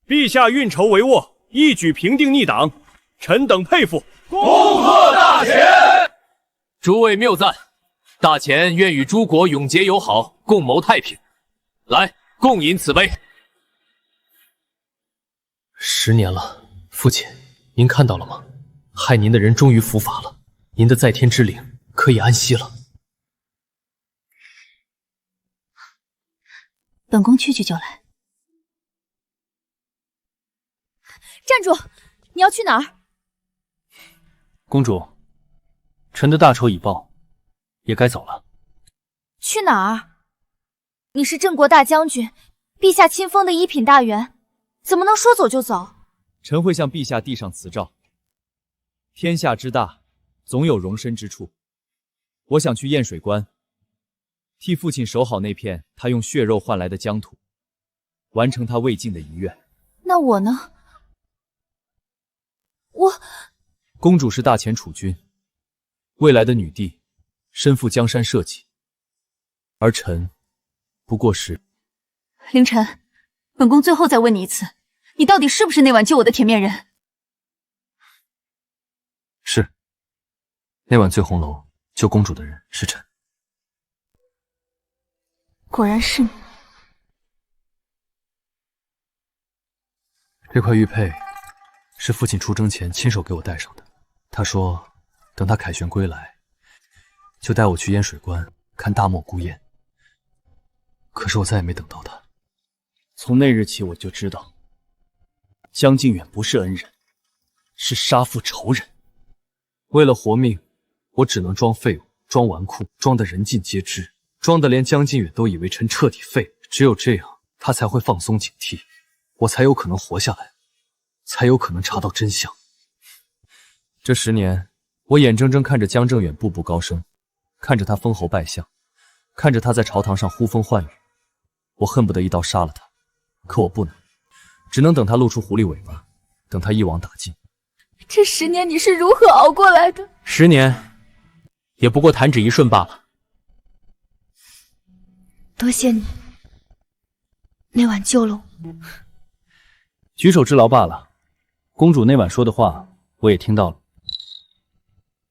陛下运筹帷幄，一举平定逆党，臣等佩服。
恭贺大前！
诸位谬赞，大前愿与诸国永结友好，共谋太平。来，共饮此杯。
10年了，父亲，您看到了吗？害您的人终于伏法了，您的在天之灵可以安息了。
本宫去就来。
站住！你要去哪儿？
公主，臣的大仇已报，也该走了。
去哪儿？你是郑国大将军，陛下亲封的一品大员，怎么能说走就走？
臣会向陛下递上辞诏。天下之大，总有容身之处。我想去燕水关，替父亲守好那片他用血肉换来的疆土，完成他未尽的遗愿。
那我呢？
公主是大前储君，未来的女帝，身负江山社稷，而臣不过是……
凌晨，本宫最后再问你一次，你到底是不是那晚救我的铁面人？
是。那晚醉红楼救公主的人是臣。
果然是你。
这块玉佩是父亲出征前亲手给我戴上的。他说，等他凯旋归来，就带我去燕水关看大漠孤雁。可是我再也没等到他。
从那日起，我就知道，江靖远不是恩人，是杀父仇人。
为了活命，我只能装废物，装纨绔，装得人尽皆知，装得连江靖远都以为臣彻底废了。只有这样，他才会放松警惕，我才有可能活下来，才有可能查到真相。
这10年，我眼睁睁看着江正远步步高升，看着他封侯拜相，看着他在朝堂上呼风唤雨，我恨不得一刀杀了他，可我不能，只能等他露出狐狸尾巴，等他一网打尽。
这10年你是如何熬过来的
？10年，也不过弹指一瞬罢了。
多谢你，那晚救了我。
举手之劳罢了。公主那晚说的话，我也听到了。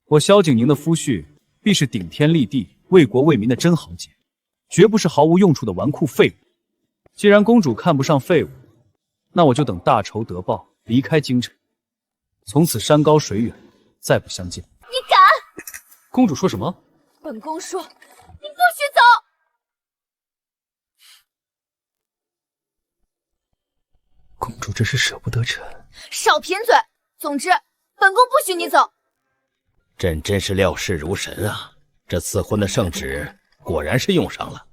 我萧景宁的夫婿必是顶天立地、为国为民的真豪杰，绝不是毫无用处的纨绔废物。既然公主看不上废物，那我就等大仇得报，离开京城，从此山高水远，再不相见。
你敢！
公主说什么？
本宫说，你不许走！
公主这是舍不得臣。
少贫嘴！总之，本宫不许你走。
朕真是料事如神啊！这赐婚的圣旨果然是用上了。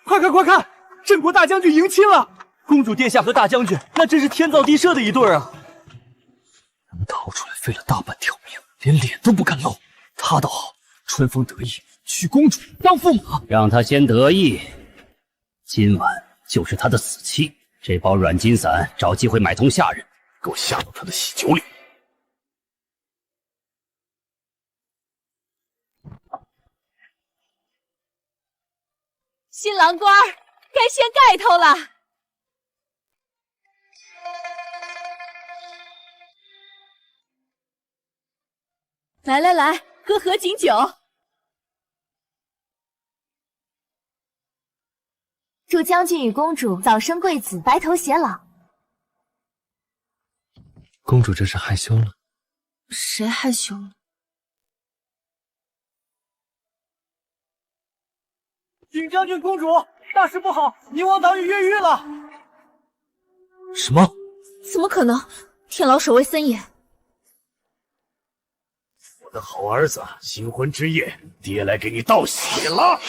快看快看，郑国大将军迎亲了！公主殿下和大将军，那真是天造地设的一对啊！
他们逃出来费了大半条命，连脸都不敢露。他倒好，春风得意，娶公主当驸马。
让他先得意，今晚就是他的死期。这包软金散，找机会买通下人，给我下到他的喜酒里。
新郎官该掀盖头了。来来来，喝合卺酒。
祝将军与公主早生贵子，白头偕老。
公主这是害羞了？
谁害羞了？
景将军、公主，大事不好！宁王党羽越狱了！
什么？
怎么可能？天牢守卫森严。
我的好儿子，新婚之夜，爹来给你道喜了。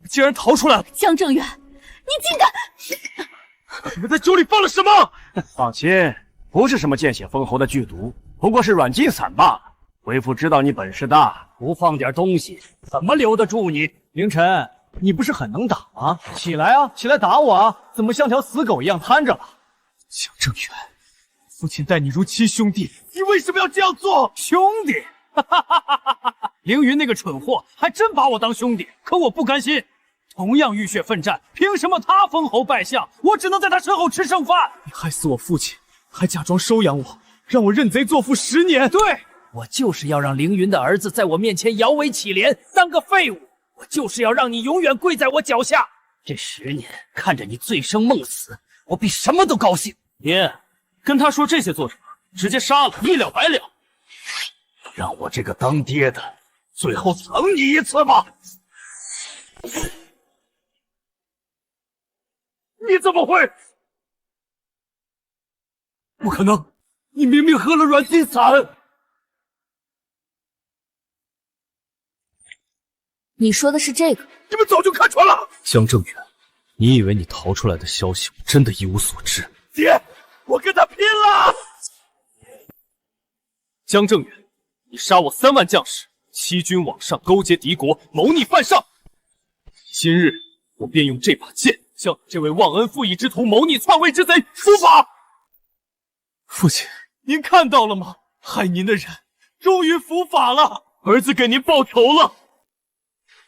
竟然逃出来了！
江正远，你竟敢！
你们在酒里放了什么？
放心，不是什么见血封喉的剧毒，不过是软金散罢了。为父知道你本事大，
不放点东西，怎么留得住你？
凌晨，
你不是很能打吗？起来啊，起来打我啊！怎么像条死狗一样瘫着了？
江正源，父亲待你如亲兄弟，你为什么要这样做？
兄弟，凌云那个蠢货还真把我当兄弟，可我不甘心。同样浴血奋战，凭什么他封侯拜相，我只能在他身后吃剩饭？
你害死我父亲，还假装收养我，让我认贼作父10年。
对，我就是要让凌云的儿子在我面前摇尾乞怜，当个废物。我就是要让你永远跪在我脚下。这10年看着你醉生梦死，我比什么都高兴。
爹，跟他说这些做什么？直接杀了，一了百了。
让我这个当爹的最后疼你一次吧。你怎么会？不可能！你明明喝了软筋散。
你说的是这个？
你们早就看穿了。
江正源，你以为你逃出来的消息我真的一无所知？
爹，我跟他拼了！
江正源，你杀我3万将士，欺君罔上，勾结敌国，谋逆犯上。今日我便用这把剑向这位忘恩负义之徒、谋逆篡位之贼伏法。父亲，您看到了吗？害您的人终于伏法了，儿子给您报仇了。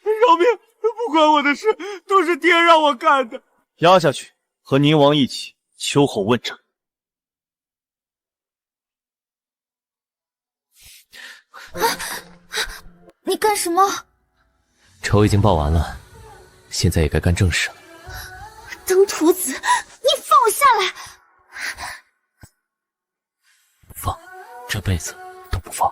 饶命！不关我的事，都是爹让我干的。
押下去，和宁王一起秋后问斩。
你干什么？
仇已经报完了，现在也该干正事了。
登徒子，你放我下来！
不放，这辈子都不放。